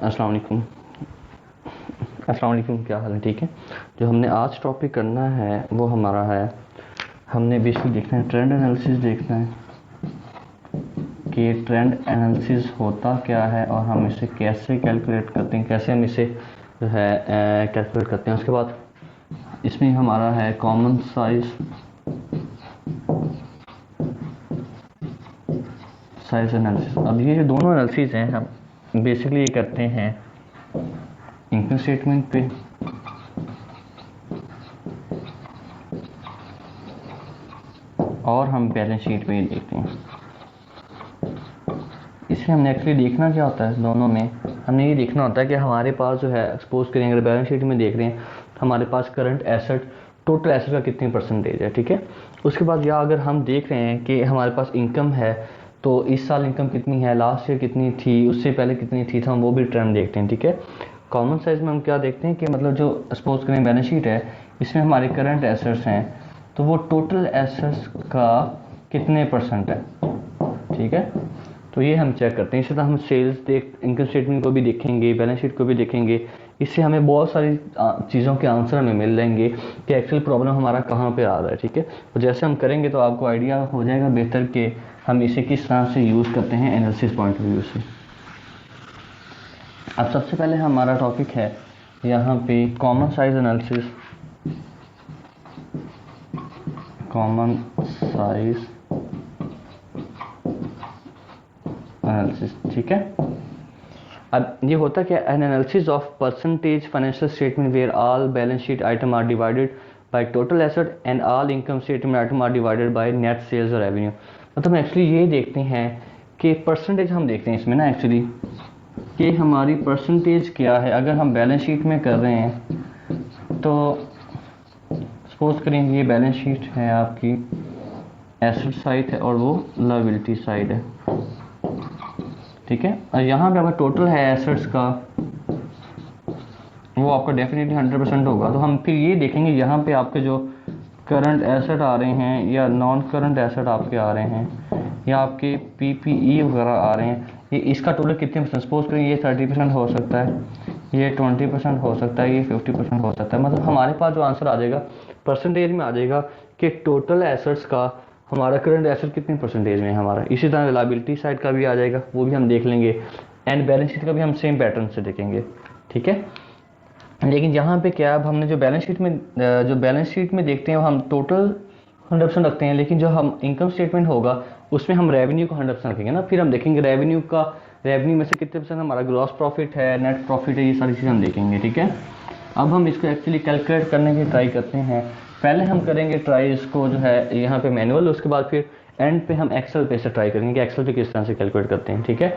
अस्सलाम वालेकुम। अस्सलाम वालेकुम, क्या हाल है? ठीक है। जो हमने आज टॉपिक करना है वो हमारा है, हमने बेसिकली देखना है ट्रेंड एनालिसिस, देखना है कि ट्रेंड एनालिसिस होता क्या है और हम इसे कैसे कैलकुलेट करते हैं, कैसे हम इसे जो है कैलकुलेट करते हैं। उसके बाद इसमें हमारा है कॉमन साइज एनालिसिस। अब ये जो दोनों एनालिसिस हैं हम बेसिकली ये करते हैं इनकम स्टेटमेंट पे और हम बैलेंस शीट पे ही देखते हैं। इसमें हमने एक्चुअली देखना क्या होता है, दोनों में हमने ये देखना होता है कि हमारे पास जो है, सपोज करें अगर बैलेंस शीट में देख रहे हैं तो हमारे पास करंट एसेट, टोटल एसेट का कितनी परसेंटेज है, ठीक है। उसके बाद या अगर हम देख रहे हैं कि हमारे पास इनकम है तो इस साल इनकम कितनी है, लास्ट ईयर कितनी थी, उससे पहले कितनी थी, तो हम वो भी ट्रेंड देखते हैं, ठीक है। कॉमन साइज में हम क्या देखते हैं कि मतलब जो सपोज करें बैलेंस शीट है, इसमें हमारे करंट एसेट्स हैं तो वो टोटल एसेट्स का कितने परसेंट है, ठीक है। तो ये हम चेक करते हैं। इसी तरह हम सेल्स इनकम स्टेटमेंट को भी देखेंगे, बैलेंस शीट को भी देखेंगे। इससे हमें बहुत सारी चीज़ों के आंसर हमें मिल जाएंगे कि एक्चुअल प्रॉब्लम हमारा कहाँ पे आ रहा है, ठीक है। तो जैसे हम करेंगे तो आपको आइडिया हो जाएगा बेहतर कि हम इसे किस तरह से यूज़ करते हैं एनालिसिस पॉइंट ऑफ व्यू से। अब सबसे पहले हमारा टॉपिक है यहाँ पे common size analysis, common size analysis, ठीक है। अब ये होता क्या, an analysis of percentage financial statement where all balance sheet item are divided by total asset and all income statement item are divided by net sales और revenue. मतलब हम actually ये देखते हैं कि परसेंटेज हम देखते हैं इसमें ना एक्चुअली कि हमारी परसेंटेज क्या है। अगर हम बैलेंस शीट में कर रहे हैं तो सपोज करेंगे ये बैलेंस शीट है आपकी, एसेट साइड है और वो लायबिलिटी साइड है, ठीक है। और यहाँ पे आपका टोटल है एसेट्स का, वो आपका डेफिनेटली 100% होगा। तो हम फिर ये देखेंगे यहाँ पे आपके जो करंट एसेट आ रहे हैं या नॉन करंट एसेट आपके आ रहे हैं या आपके पीपीई वगैरह आ रहे हैं, ये इसका टोटल कितने परसेंट, सपोज करें ये 30% हो सकता है, ये 20% हो सकता है, ये 50% हो सकता है। मतलब हमारे पास जो आंसर आ जाएगा परसेंटेज में आ जाएगा कि टोटल एसेट्स का हमारा करंट एसेट कितने परसेंटेज में है हमारा। इसी तरह लायबिलिटी साइड का भी आ जाएगा, वो भी हम देख लेंगे, एंड बैलेंस शीट का भी हम सेम पैटर्न से देखेंगे, ठीक है। लेकिन यहाँ पे क्या, अब हमने जो बैलेंस शीट में देखते हैं हम टोटल 100% रखते हैं, लेकिन जो हम इनकम स्टेटमेंट होगा उसमें हम रेवेन्यू को 100% रखेंगे ना। फिर हम देखेंगे रेवेन्यू में से कितने परसेंट हमारा ग्रॉस प्रॉफिट है, नेट प्रॉफिट है, ये सारी चीज़ें हम देखेंगे, ठीक है। अब हम इसको एक्चुअली कैलकुलेट करने की ट्राई करते हैं। पहले हम करेंगे ट्राई इसको जो है यहाँ पे मैनुअल, उसके बाद फिर एंड पे हम एक्सेल पे से ट्राई करेंगे कि एक्सेल पे किस तरह से कैलकुलेट करते हैं, ठीक है।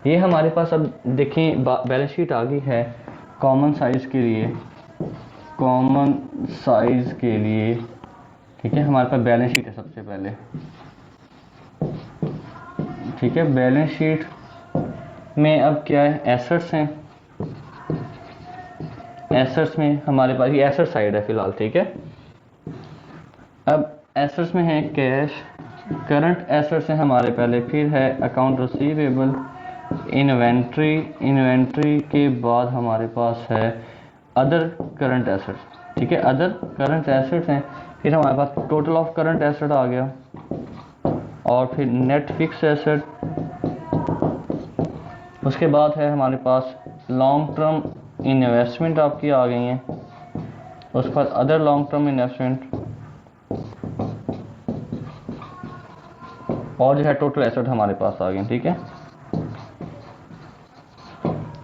ये हमारे पास अब देखें बैलेंस शीट आ गई है कॉमन साइज के लिए, ठीक है। हमारे पास बैलेंस शीट है सबसे पहले, ठीक है। बैलेंस शीट में अब क्या है, एसेट्स हैं, एसेट्स में हमारे पास ये एसेट साइड है फिलहाल, ठीक है। अब एसेट्स में है कैश, करंट एसेट्स हैं हमारे पहले, फिर है अकाउंट रिसीवेबल, इन्वेंट्री के बाद हमारे पास है अदर करंट एसेट्स, ठीक है। अदर करंट एसेट्स हैं, फिर हमारे पास टोटल ऑफ करंट एसेट आ गया और फिर नेट फिक्स एसेट, उसके बाद है हमारे पास लॉन्ग टर्म इन्वेस्टमेंट आपकी आ गई हैं, उसके बाद अदर लॉन्ग टर्म इन्वेस्टमेंट और जो है टोटल एसेट हमारे पास आ गए, ठीक है।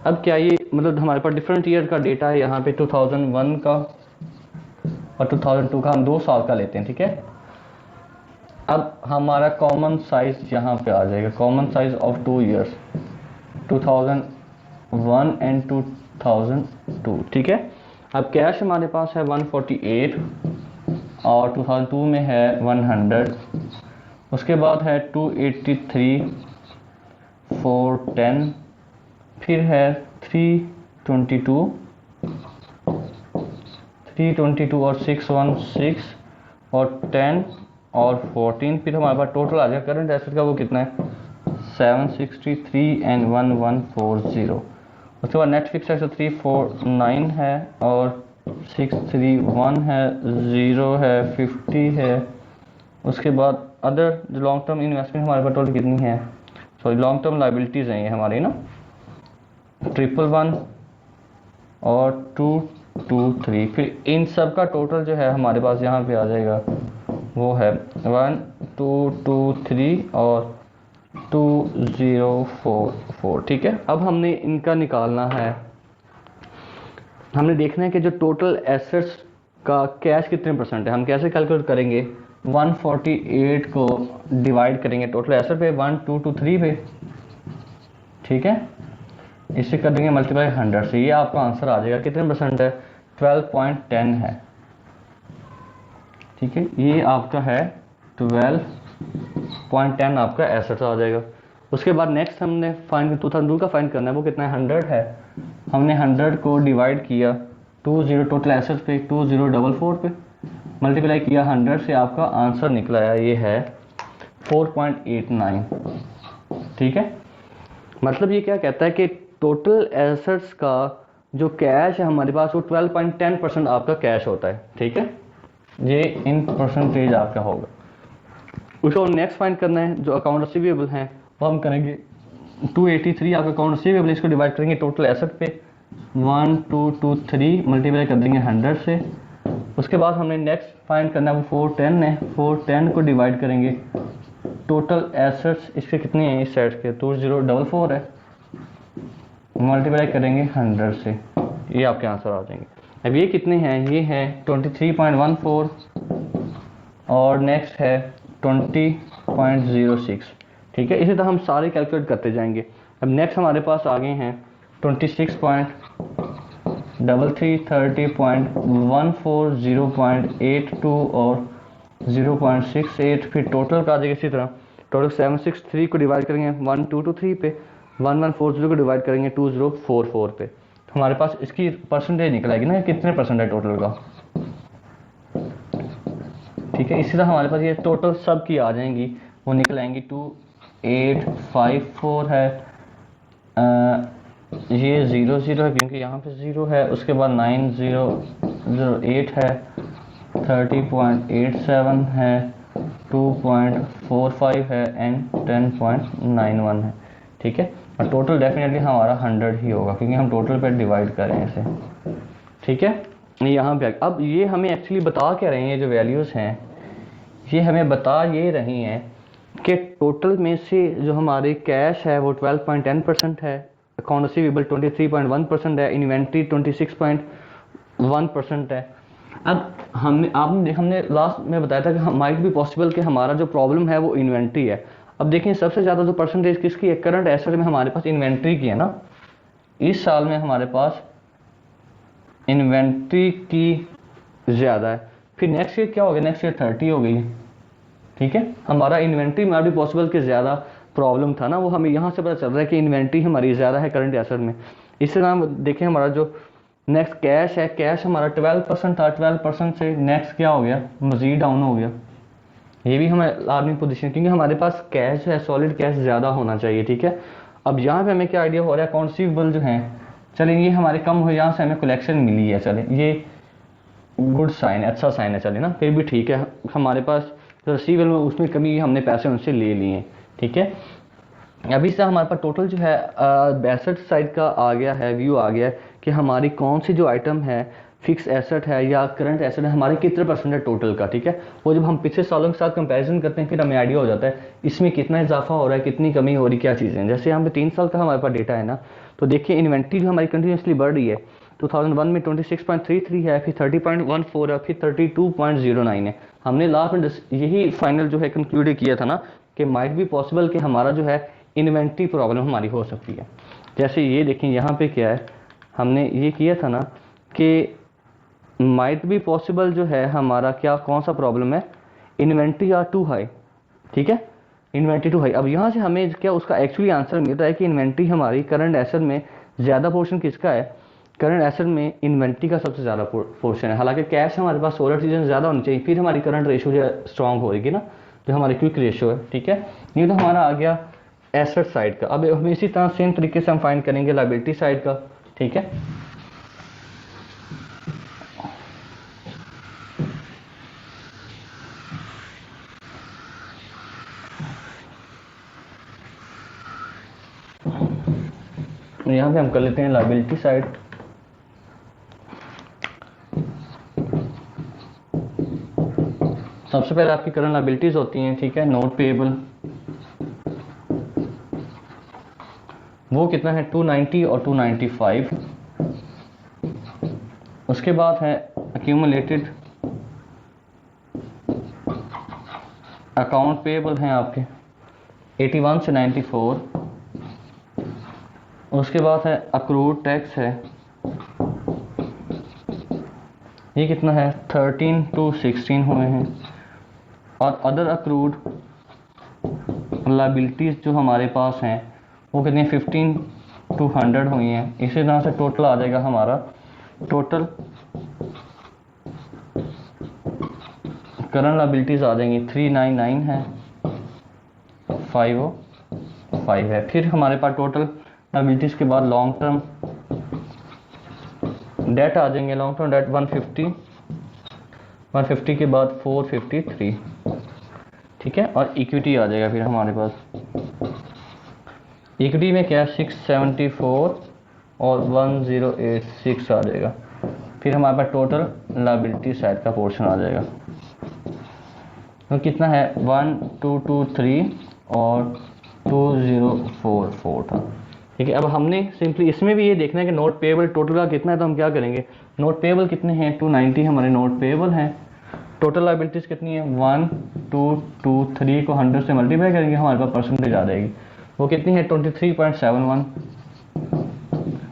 अब क्या ये मतलब हमारे पास डिफरेंट ईयर का डेटा है, यहाँ पे 2001 का और 2002 का, हम 2 साल का लेते हैं, ठीक है। अब हमारा कॉमन साइज यहाँ पे आ जाएगा, common size of 2 years 2001 and 2002, ठीक है। अब कैश हमारे पास है 148 और 2002 में है 100, उसके बाद है 283 410, फिर है 322 और 616 और 10 और 14, फिर हमारे पास टोटल आ जाएगा करंट एसेट का, वो कितना है 763 एंड 1140, उसके बाद नेट फिक्स एसेट 349 है और 631 है, 0 है, 50 है। उसके बाद अदर जो लॉन्ग टर्म इन्वेस्टमेंट हमारे पास टोटल कितनी है, सॉरी लॉन्ग टर्म लाइबिलिटीज़ हैं ये हमारी ना, 111 और 223। फिर इन सब का टोटल जो है हमारे पास यहाँ पे आ जाएगा वो है 1223 और 2044। ठीक है, अब हमने इनका निकालना है, हमने देखना है कि जो टोटल एसेट्स का कैश कितने परसेंट है। हम कैसे कैलकुलेट करेंगे, 148 को डिवाइड करेंगे टोटल एसेट पे 1223 पे, ठीक है, इसे कर देंगे मल्टीप्लाई 100 से, ये आपका आंसर आ जाएगा। कितने परसेंट है, 12.10 है। ठीक है, ये आपका है 12.10 आपका एसेट आ जाएगा। उसके बाद नेक्स्ट हमने फाइंड 2002 का फाइंड करना है, वो कितना है, 100 है। हमने 100 को डिवाइड किया 20 टोटल एसेट पे 2044 पे, मल्टीप्लाई किया 100 से, आपका आंसर निकला है ये है 4.89। ठीक है, मतलब ये क्या कहता है कि टोटल एसेट्स का जो कैश है हमारे पास वो 12.10% आपका कैश होता है। ठीक है, ये इन परसेंटेज आपका होगा। उसको नेक्स्ट फाइंड करना है जो अकाउंट रिसीवेबल हैं, वो हम करेंगे 283 आपका अकाउंट रिसीवेबल, इसको डिवाइड करेंगे टोटल एसेट पे 1223 मल्टीप्लाई कर देंगे 100 से। उसके बाद हमने नेक्स्ट फाइंड करना है वो 410 है, 410 को डिवाइड करेंगे टोटल एसेट्स इसके कितने हैं, इस साइड के 2044 है, मल्टीप्लाई करेंगे 100 से, ये आपके आंसर आ जाएंगे। अब ये कितने हैं, ये है 23.14 और नेक्स्ट है 20.06। ठीक है, इसी तरह हम सारे कैलकुलेट करते जाएंगे। अब नेक्स्ट हमारे पास आ गए हैं 26.33, 30.14, 0.82 और 0.68। फिर टोटल का आ जाएगा इसी तरह, टोटल 763 को डिवाइड करेंगे 1223 पे, 1140 को डिवाइड करेंगे 2044 पे, हमारे पास इसकी परसेंटेज निकलेगी ना कितने परसेंट है टोटल का। ठीक है, इसी तरह हमारे पास ये टोटल सब की आ जाएंगी, वो निकल आएंगी 2854 है, ये 00 है क्योंकि यहाँ पे 0 है। उसके बाद 9008 है, 30.87 है, 2.45 है एंड 10.91 है। ठीक है, और टोटल डेफिनेटली हमारा 100 ही होगा क्योंकि हम टोटल पे डिवाइड कर रहे हैं इसे। ठीक है, यहाँ पे अब ये हमें एक्चुअली बता क्या रहे हैं, ये जो वैल्यूज़ हैं ये हमें बता ये रही हैं कि टोटल में से जो हमारे कैश है वो 12.10% है, अकाउंट रिसीवेबल 23.1% है, इन्वेंट्री 26.1% है। अब हमने लास्ट में बताया था कि माइट भी पॉसिबल कि हमारा जो प्रॉब्लम है वो इन्वेंट्री है। अब देखें सबसे ज़्यादा जो परसेंटेज किसकी है, करंट एसेट में हमारे पास इन्वेंट्री की है ना, इस साल में हमारे पास इन्वेंट्री की ज़्यादा है। फिर नेक्स्ट ईयर क्या हो गया, नेक्स्ट ईयर 30 हो गई। ठीक है, हमारा इन्वेंट्री में भी पॉसिबल कि ज़्यादा प्रॉब्लम था ना, वो हमें यहाँ से पता चल रहा है कि इन्वेंट्री हमारी ज़्यादा है करंट एसेट में। इस तरह हम देखें हमारा जो नेक्स्ट कैश है, कैश हमारा 12% था, 12% से नेक्स्ट क्या हो गया, मज़ीद डाउन हो गया। ये भी हमें लाजमी पोजीशन, क्योंकि हमारे पास कैश है, सॉलिड कैश ज़्यादा होना चाहिए। ठीक है, अब यहाँ पे हमें क्या आइडिया हो रहा है, अकाउंट रिसीवेबल जो हैं, चलें ये हमारे कम हो, यहाँ से हमें कलेक्शन मिली है, चलें ये गुड साइन है, अच्छा साइन है, चले ना, फिर भी ठीक है। हमारे पास रिसीवेबल में उसमें कमी, हमने पैसे उनसे ले लिए। ठीक है, अभी से हमारे पास टोटल जो है एसेट साइड का आ गया है, व्यू आ गया है कि हमारी कौन सी जो आइटम है फिक्स एसेट है या करंट एसेट है, हमारे कितने परसेंट है टोटल का। ठीक है, वो जब हम पिछले सालों के साथ कंपैरिजन करते हैं फिर हमें आइडिया हो जाता है इसमें कितना इजाफा हो रहा है, कितनी कमी हो रही, क्या चीज़ें। जैसे यहाँ पे 3 साल का हमारे पास डेटा है ना, तो देखिए इन्वेंट्री जो हमारी कंटिन्यूसली बढ़ रही है। 2001 में 26.33 है, फिर 30.14 है, फिर 32.09 है। हमने लास्ट में यही फाइनल जो है कंक्लूड किया था ना कि माइट भी पॉसिबल कि हमारा जो है इन्वेंट्री प्रॉब्लम हमारी हो सकती है। जैसे ये देखें यहाँ पे क्या है, हमने ये किया था ना कि माइट भी पॉसिबल जो है हमारा क्या, कौन सा प्रॉब्लम है, इन्वेंट्री आर टू हाई। ठीक है, इन्वेंट्री टू हाई। अब यहाँ से हमें क्या उसका एक्चुअली आंसर मिल रहा है कि इन्वेंट्री हमारी करंट एसेट में ज़्यादा पोर्शन किसका है, करंट एसेट में इन्वेंट्री का सबसे ज़्यादा पोर्शन है। हालांकि कैश हमारे पास सोलर चीज़ें ज़्यादा होनी चाहिए, फिर हमारी करंट रेशो जो स्ट्रॉन्ग होगी ना, जो हमारी क्विक रेशो है। ठीक है, ये तो हमारा आ गया एसेट साइड का। अब हम इसी तरह सेम तरीके से हम फाइंड करेंगे लायबिलिटी साइड का, ठीक है। यहाँ पे हम कर लेते हैं लायबिलिटी साइड। सबसे पहले आपकी करंट लायबिलिटीज होती हैं, ठीक है। नोट पेएबल वो कितना है 290 और 295। उसके बाद है एक्यूमुलेटेड अकाउंट पेएबल हैं आपके 81 से 94। उसके बाद है अक्रूड टैक्स है, ये कितना है 13 to 16 हुए हैं। और अदर अक्रूड लायबिलिटीज जो हमारे पास हैं वो कितनी 15 to 100 हुई हैं। इसी तरह से टोटल आ जाएगा हमारा, टोटल करंट लायबिलिटीज आ जाएंगी 399 है, 505 है। फिर हमारे पास टोटल लायबिलिटीज के बाद लॉन्ग टर्म डेट आ जाएंगे। लॉन्ग टर्म डेट 150 के बाद 453, ठीक है। और इक्विटी आ जाएगा फिर हमारे पास, इक्विटी में क्या है 674 और 1086 आ जाएगा। फिर हमारे पास टोटल लायबिलिटी साइड का पोर्शन आ जाएगा, तो कितना है 1223 और 2044 था, ठीक है। अब हमने सिंपली इसमें भी ये देखना है कि नोट पेएबल टोटल का कितना है, तो हम क्या करेंगे, नोट पेएबल कितने हैं 290 हमारे नोट पेएबल हैं। टोटल लायबिलिटीज कितनी है 1223 को 100 से मल्टीप्लाई करेंगे, हमारे पास परसेंटेज आ जाएगी, वो कितनी है 23.71।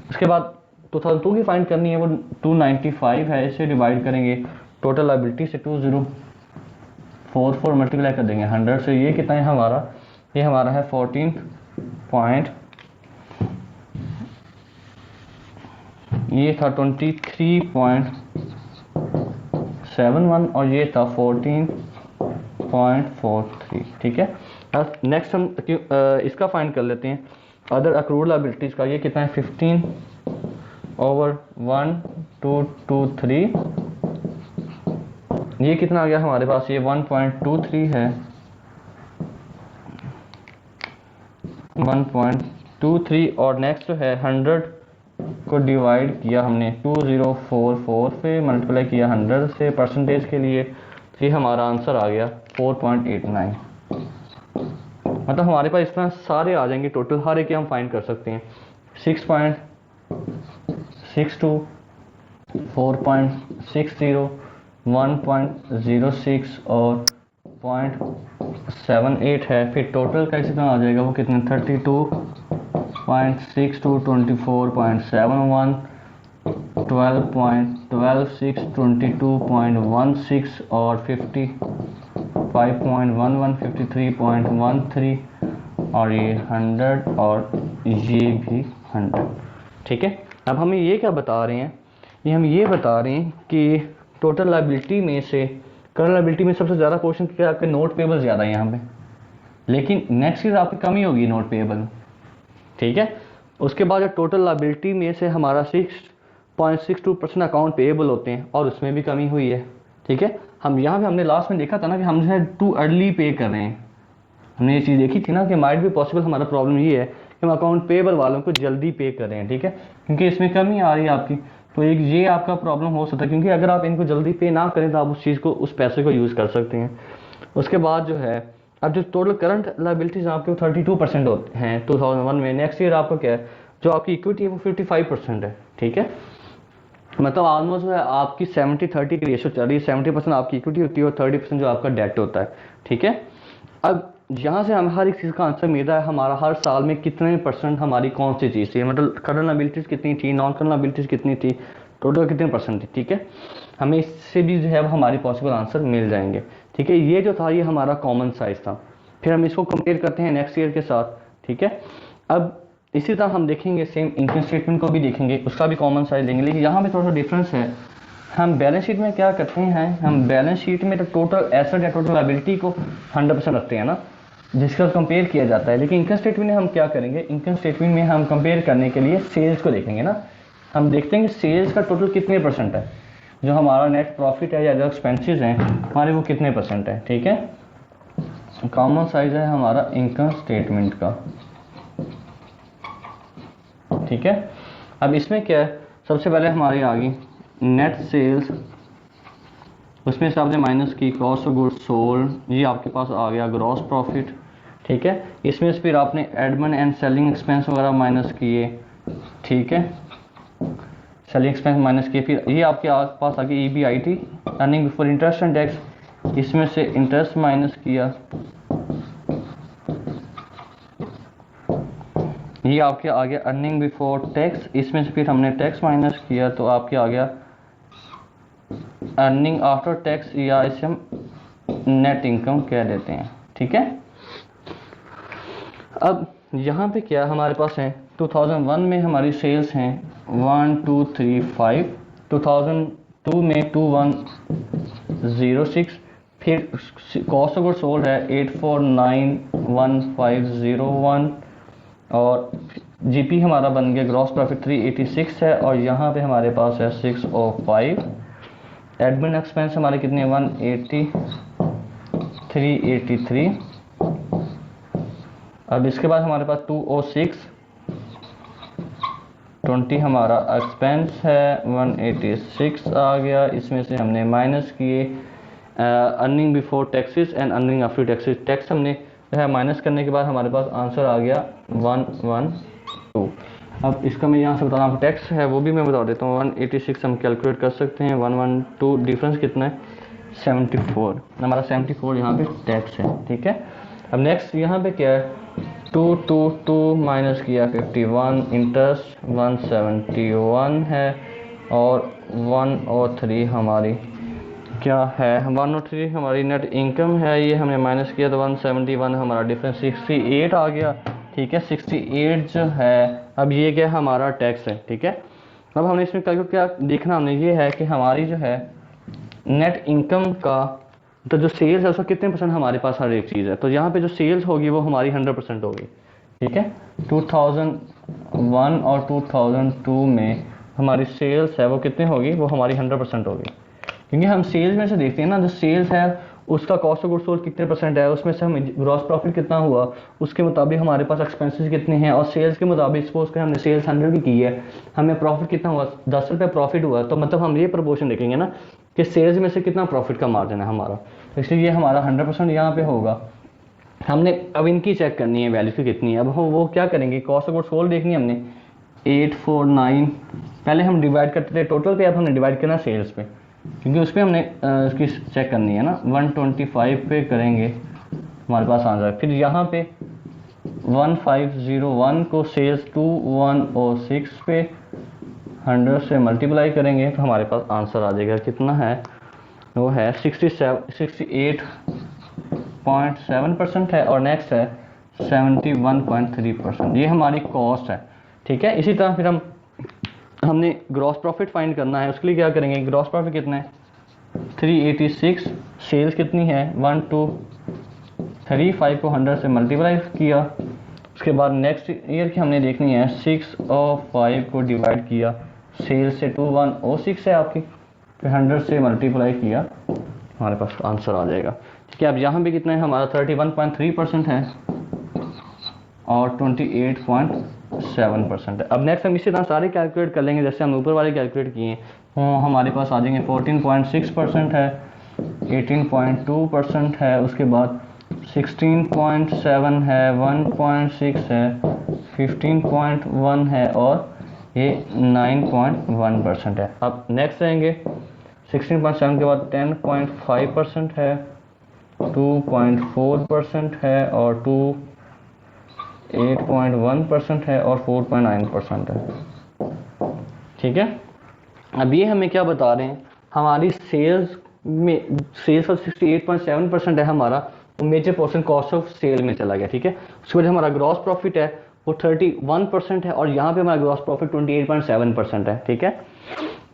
उसके बाद 2002 की फाइंड करनी है, वो 295 है, इसे डिवाइड करेंगे टोटल लायबिलिटी से 2044 मल्टीप्लाई कर देंगे 100 से, ये कितना है हमारा, ये हमारा है 14 पॉइंट, ये था 23.71 और ये था 14.43, ठीक है। अब नेक्स्ट हम इसका फाइंड कर लेते हैं अदर अक्रूड लायबिलिटीज का। ये कितना है 15/1223, ये कितना आ गया हमारे पास, ये 1.23 है, 1.23। और नेक्स्ट जो है 100 को डिवाइड किया हमने 2044 पे, मल्टीप्लाई किया 100 से परसेंटेज के लिए, तो ये हमारा आंसर आ गया 4.89। मतलब हमारे पास इस तरह सारे आ जाएंगे, टोटल हर एक हम फाइंड कर सकते हैं 6.62, 4.60, 1.06 और 0.78 है। फिर टोटल का इसी तरह आ जाएगा, वो कितने 32.62, 24.71, 12.126, 22.16 और 55.11, 53.13 और ये 100 और ये भी 100, ठीक है। अब हमें ये क्या बता रहे हैं, ये हम ये बता रहे हैं कि टोटल लायबिलिटी में से करंट लायबिलिटी में सबसे ज़्यादा पोर्शन क्या आपके नोट पेएबल ज़्यादा है यहाँ पे, लेकिन नेक्स्ट ईयर आपकी कमी होगी नोट पेएबल, ठीक है। उसके बाद टोटल लायबिलिटी में से हमारा 6.62% अकाउंट पेएबल होते हैं और उसमें भी कमी हुई है, ठीक है। हम यहाँ पे हमने लास्ट में देखा था ना कि हम जो है टू अर्ली पे कर रहे हैं, हमने ये चीज़ देखी थी ना कि माइट भी पॉसिबल हमारा प्रॉब्लम ये है कि हम अकाउंट पेएबल वालों को जल्दी पे कर रहे हैं, ठीक है, क्योंकि इसमें कमी आ रही है आपकी, तो एक ये आपका प्रॉब्लम हो सकता है, क्योंकि अगर आप इनको जल्दी पे ना करें तो आप उस चीज़ को, उस पैसे को यूज़ कर सकते हैं। उसके बाद जो है अब जो टोटल करंट लायबिलिटीज आपके 32% होते हैं 2001 में, नेक्स्ट ईयर आपका क्या है, जो आपकी इक्विटी है वो 55% है, ठीक है। मतलब ऑलमोस्ट जो है आपकी 70-30 की रेशो चल रही है, 70% आपकी इक्विटी होती है और 30% जो आपका डेट होता है, ठीक है। अब यहाँ से हमें हर एक चीज़ का आंसर मिल रहा है, हमारा हर साल में कितने परसेंट हमारी कौन सी चीज़ थी, मतलब करंट लायबिलिटीज कितनी थी, नॉन करंट लायबिलिटीज कितनी थी, टोटल कितने परसेंट थी, ठीक है। हमें इससे भी जो है हमारी पॉसिबल आंसर मिल जाएंगे, ठीक है। ये जो था ये हमारा कॉमन साइज था। फिर हम इसको कंपेयर करते हैं नेक्स्ट ईयर के साथ, ठीक है। अब इसी तरह हम देखेंगे सेम इनकम स्टेटमेंट को भी देखेंगे, उसका भी कॉमन साइज देंगे, लेकिन यहाँ पे थोड़ा सा डिफरेंस है। हम बैलेंस शीट में क्या करते हैं, हम बैलेंस शीट में तो टोटल एसेट या टोटल लायबिलिटी को 100% रखते हैं ना, जिसका कंपेयर किया जाता है। लेकिन इनकम स्टेटमेंट में हम क्या करेंगे, इनकम स्टेटमेंट में हम कंपेयर करने के लिए सेल्स को देखेंगे ना, हम देखते हैं कि सेल्स का टोटल कितने परसेंट है, जो हमारा नेट प्रॉफिट है या जो एक्सपेंसेस हैं हमारे वो कितने परसेंट है। ठीक है, कॉमन साइज है हमारा इनकम स्टेटमेंट का। ठीक है, अब इसमें क्या है, सबसे पहले हमारी आ गई नेट सेल्स, उसमें से आपने माइनस की कॉस्ट ऑफ गुड्स सोल्ड, ये आपके पास आ गया ग्रॉस प्रॉफिट। ठीक है, इसमें से फिर आपने एडमिन एंड सेलिंग एक्सपेंस वगैरह माइनस किए। ठीक है, सेलिंग एक्सपेंस माइनस किए, फिर ये आपके पास आ गई EBIT, earning before interest and tax, इसमें से इंटरेस्ट माइनस किया, ये आपके आ गया अर्निंग बिफोर टैक्स, इसमें से फिर हमने टैक्स माइनस किया तो आपके आ गया अर्निंग आफ्टर टैक्स, या इसे हम नेट इनकम कह देते हैं। ठीक है, अब यहाँ पे क्या हमारे पास है, 2001 में हमारी सेल्स हैं 1235, 2002 में 2106, फिर कॉस्ट ऑफ गुड्स सोल्ड है 8491,501, और जीपी हमारा बन गया ग्रॉस प्रॉफिट 386 है, और यहाँ पे हमारे पास है 605। एडमिन एक्सपेंस हमारे कितने 180 383। अब इसके बाद हमारे पास 206 20 हमारा एक्सपेंस है 186 आ गया, इसमें से हमने माइनस किए earning before taxes and earning after taxes, tax हमने माइनस करने के बाद हमारे पास आंसर आ गया 112। अब इसका मैं यहाँ से बता रहा हूँ टैक्स है वो भी मैं बता देता हूँ, 186 हम कैलकुलेट कर सकते हैं, 112 डिफरेंस कितना है 74, हमारा 74 यहाँ पे टैक्स है। ठीक है, अब नेक्स्ट यहाँ पे क्या है 222 माइनस किया 51, इंटरेस्ट 171 है, और 103 हमारी क्या है, 103 हमारी नेट इनकम है, ये हमने माइनस किया तो 171 हमारा डिफरेंस 68 आ गया। ठीक है, 68 जो है, अब ये क्या हमारा टैक्स है। ठीक है, अब हमने इसमें क्या देखना हमने ये है कि हमारी जो है नेट इनकम का तो जो सेल्स है उसका कितने परसेंट हमारे पास हर एक चीज़ है, तो यहाँ पे जो सेल्स होगी वो हमारी 100% होगी। ठीक है, 2001 और 2002 में हमारी सेल्स है वो कितने होगी, वो हमारी 100% होगी, क्योंकि हम सेल्स में से देखते हैं ना, जो सेल्स है उसका कॉस्ट ऑफ गुड्स सोल्ड कितने परसेंट है, उसमें से हमें ग्रॉस प्रॉफिट कितना हुआ, उसके मुताबिक हमारे पास एक्सपेंसेस कितने हैं, और सेल्स के मुताबिक सपोज कर हमने सेल्स 100 की है, हमें प्रॉफिट कितना हुआ 10 रुपये प्रॉफिट हुआ, तो मतलब हम ये प्रपोर्शन देखेंगे ना कि सेल्स में से कितना प्रॉफिट का मार्जिन है हमारा, इसलिए ये हमारा 100% यहाँ पे होगा। हमने अब इनकी चेक करनी है वैल्यू कितनी है, अब हम वो क्या करेंगे, कॉस्ट ऑफ गुड्स सोल्ड देखनी है हमने 849, पहले हम डिवाइड करते थे टोटल पे, अब हमने डिवाइड करना सेल्स पे, क्योंकि उस पर हमने इसकी चेक करनी है ना, 125 पे करेंगे हमारे पास आंसर है, फिर यहाँ पे 1501 को सेल्स 2106 पे 100 से मल्टीप्लाई करेंगे तो हमारे पास आंसर आ जाएगा, कितना है वो है 68.7% है, और नेक्स्ट है 71.3%, ये हमारी कॉस्ट है। ठीक है, इसी तरह फिर हमने ग्रॉस प्रॉफिट फाइंड करना है, उसके लिए क्या करेंगे, ग्रॉस प्रॉफिट कितना है 386, सेल्स कितनी है 1235 को 100 से मल्टीप्लाई किया, उसके बाद नेक्स्ट ईयर की हमने देखनी है 605 को डिवाइड किया, सेल्स से 2106 है आपकी, फिर 100 से मल्टीप्लाई किया, हमारे पास आंसर आ जाएगा। ठीक है, अब यहाँ पे कितना है हमारा 31.3% है और 28.7% है। अब नेक्स्ट हम इसी तरह सारे कैलकुलेट कर लेंगे जैसे हम ऊपर वाले कैलकुलेट किए, हमारे पास आ जाएंगे 14.6% है, 18.2% है, उसके बाद 16.7 है, 1.6 है, 15.1 है, और ये 9.1% है। अब नेक्स्ट रहेंगे 16.7 के बाद 10.5% है, 2.4% है, और 8.1% है, और 4.9% है। ठीक है, अब ये हमें क्या बता रहे हैं, हमारी सेल्स में सेल्स ऑफ 68.7% है हमारा, तो major portion cost of sale में चला गया। ठीक है, उसके बाद हमारा ग्रॉस प्रॉफिट है वो 31% है, और यहाँ पे हमारा ग्रॉस प्रॉफिट 28.7% है। ठीक है,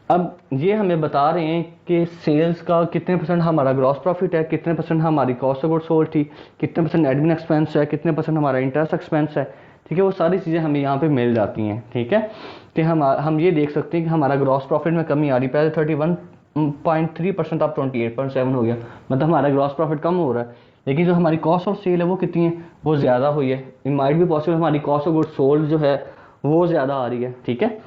अब ये हमें बता रहे हैं कि सेल्स का कितने परसेंट हमारा ग्रॉस प्रॉफिट है, कितने परसेंट हमारी कॉस्ट ऑफ गुड्स सोल्ड थी, कितने परसेंट एडमिन एक्सपेंस है, कितने परसेंट हमारा इंटरेस्ट एक्सपेंस है। ठीक है, वो सारी चीज़ें हमें यहाँ पे मिल जाती हैं। ठीक है, कि हम ये देख सकते हैं कि हमारा ग्रॉस प्रॉफिट में कमी आ रही, पहले 31.3% अब 28.7 हो गया, मतलब हमारा ग्रॉस प्रॉफिट कम हो रहा है, लेकिन जो हमारी कॉस्ट ऑफ सेल है वो कितनी है, वो ज़्यादा हुई है। इट माइट भी पॉसिबल हमारी कॉस्ट ऑफ गुड्स सोल्ड जो है वो ज़्यादा आ रही है। ठीक है,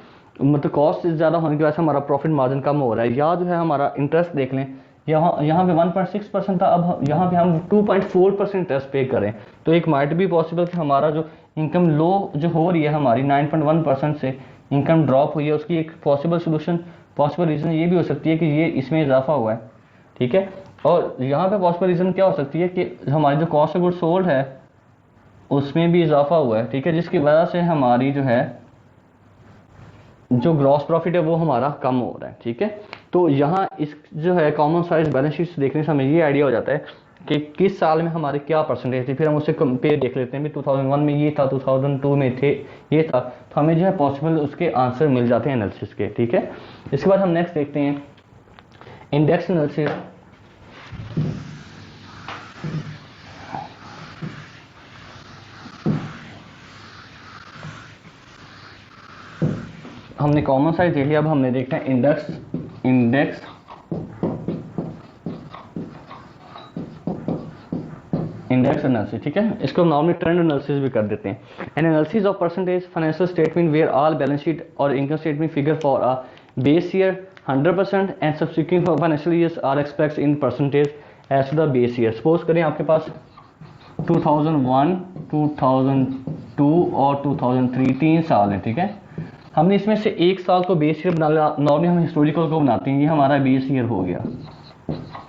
मतलब कॉस्ट ज़्यादा होने की वजह से हमारा प्रॉफिट मार्जिन कम हो रहा है। या जो है हमारा इंटरेस्ट देख लें, यहाँ पे 1.6% था, अब यहाँ पे हम 2.4% इंटरेस्ट पे करें, तो एक माइट भी पॉसिबल कि हमारा जो इनकम लो जो हो रही है हमारी 9.1% से इनकम ड्रॉप हुई है, उसकी एक पॉसिबल रीज़न ये भी हो सकती है कि ये इसमें इजाफा हुआ है। ठीक है, और यहाँ पे पॉसिबल रीज़न क्या हो सकती है कि हमारी जो कॉस्ट ऑफ गुड्स सोल्ड है उसमें भी इजाफा हुआ है। ठीक है, जिसकी वजह से हमारी जो है जो ग्रॉस प्रॉफिट है वो हमारा कम हो रहा है। ठीक है, तो यहाँ इस जो है कॉमन साइज बैलेंस शीट देखने से हमें ये आइडिया हो जाता है कि किस साल में हमारे क्या परसेंटेज थी, फिर हम उससे कंपेयर देख लेते हैं भी 2001 में ये था, 2002 में थे ये था, तो हमें जो है पॉसिबल उसके आंसर मिल जाते हैं एनालिसिस के। ठीक है, इसके बाद हम नेक्स्ट देखते हैं इंडेक्स एनालिसिस। हमने कॉमन साइज देख लिया, अब हमने देखना है इंडेक्स एनालिसिस। ठीक है, इसको हम नॉर्मली ट्रेंड एनालिसिस भी कर देते हैं। An analysis of percentage financial statement where all balance sheet और income statement figure for a base year 100% and subsequent financial years are expect in percentage as to the base year. Suppose करें आपके पास 2001, 2002 और 2003 तीन साल हैं। ठीक है, हमने इसमें से एक साल को बेस ईयर बना लिया, नॉर्मली हम हिस्टोरिकल को बनाते हैं, ये हमारा बेस ईयर हो गया।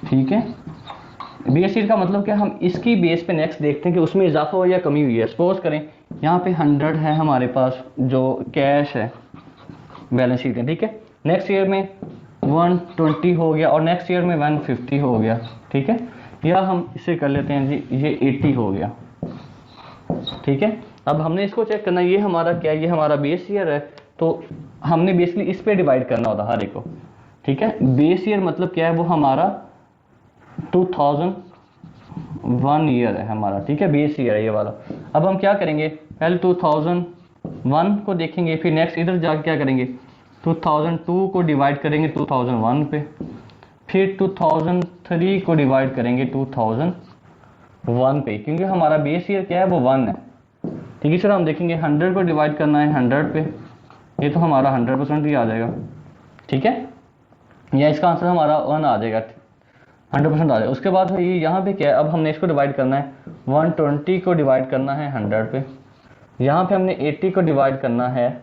ठीक है, बेस ईयर का मतलब क्या, हम इसकी बेस पे नेक्स्ट देखते हैं कि उसमें इजाफा हुआ या कमी हुई है। सपोज करें यहाँ पे 100 है हमारे पास जो कैश है बैलेंस शीट है। ठीक है, नेक्स्ट ईयर में 120 हो गया और नेक्स्ट ईयर में 150 हो गया। ठीक है, या हम इसे कर लेते हैं जी, ये 80 हो गया। ठीक है, अब हमने इसको चेक करना, ये हमारा क्या है, ये हमारा बेस ईयर है, तो हमने बेसिकली इस पे डिवाइड करना होता हर एक को। ठीक है, बेस ईयर मतलब क्या है, वो हमारा 2001 ईयर है हमारा। ठीक है, बेस ईयर है ये वाला। अब हम क्या करेंगे, पहले 2001 को देखेंगे, फिर नेक्स्ट इधर जाके क्या करेंगे, 2002 को डिवाइड करेंगे 2001 पे, फिर 2003 को डिवाइड करेंगे 2001 पे, क्योंकि हमारा बेस ईयर क्या है, वो 1 है। ठीक है, सर हम देखेंगे 100 को डिवाइड करना है 100 पे, ये तो हमारा 100% ही आ जाएगा। ठीक है, या इसका आंसर हमारा 1 आ जाएगा, 100% आ जाएगा। उसके बाद ये यहाँ पे क्या है, अब हमने इसको डिवाइड करना है 120 को डिवाइड करना है 100 पे, यहाँ पे हमने 80 को डिवाइड करना है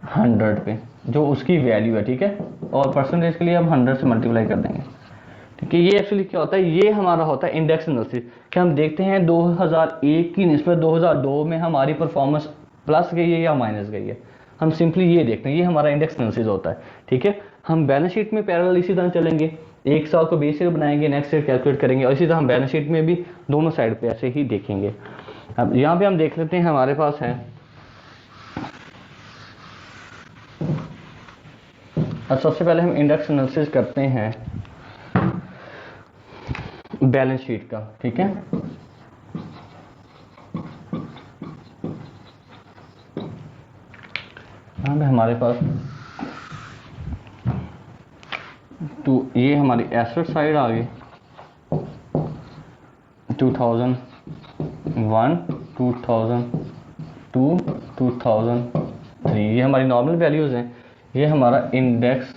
100 पे जो उसकी वैल्यू है। ठीक है, और परसेंटेज के लिए हम 100 से मल्टीप्लाई कर देंगे। ठीक है, ये एक्चुअली क्या होता है, ये हमारा होता है इंडेक्स एनालिसिस, कि हम देखते हैं 2001 की निस्बत 2002 में हमारी परफॉर्मेंस प्लस गई है या माइनस गई है, हम सिंपली ये देखते हैं, ये हमारा इंडेक्स एनालिसिस होता है। ठीक है, हम बैलेंस शीट में पैरेलल इसी तरह चलेंगे, एक साल को बेस ईयर बनाएंगे, नेक्स्ट ईयर कैलकुलेट करेंगे, और इसी तरह हम बैलेंस शीट में भी दोनों साइड पे ऐसे ही देखेंगे। अब यहाँ पे हम देख लेते हैं, हमारे पास है, अब सबसे पहले हम इंडेक्स एनालिसिस करते हैं बैलेंस शीट का। ठीक है, यहाँ पे हमारे पास तो ये हमारी एसेट साइड आ गई, 2001, 2002, 2003, ये हमारी नॉर्मल वैल्यूज़ हैं, ये हमारा इंडेक्स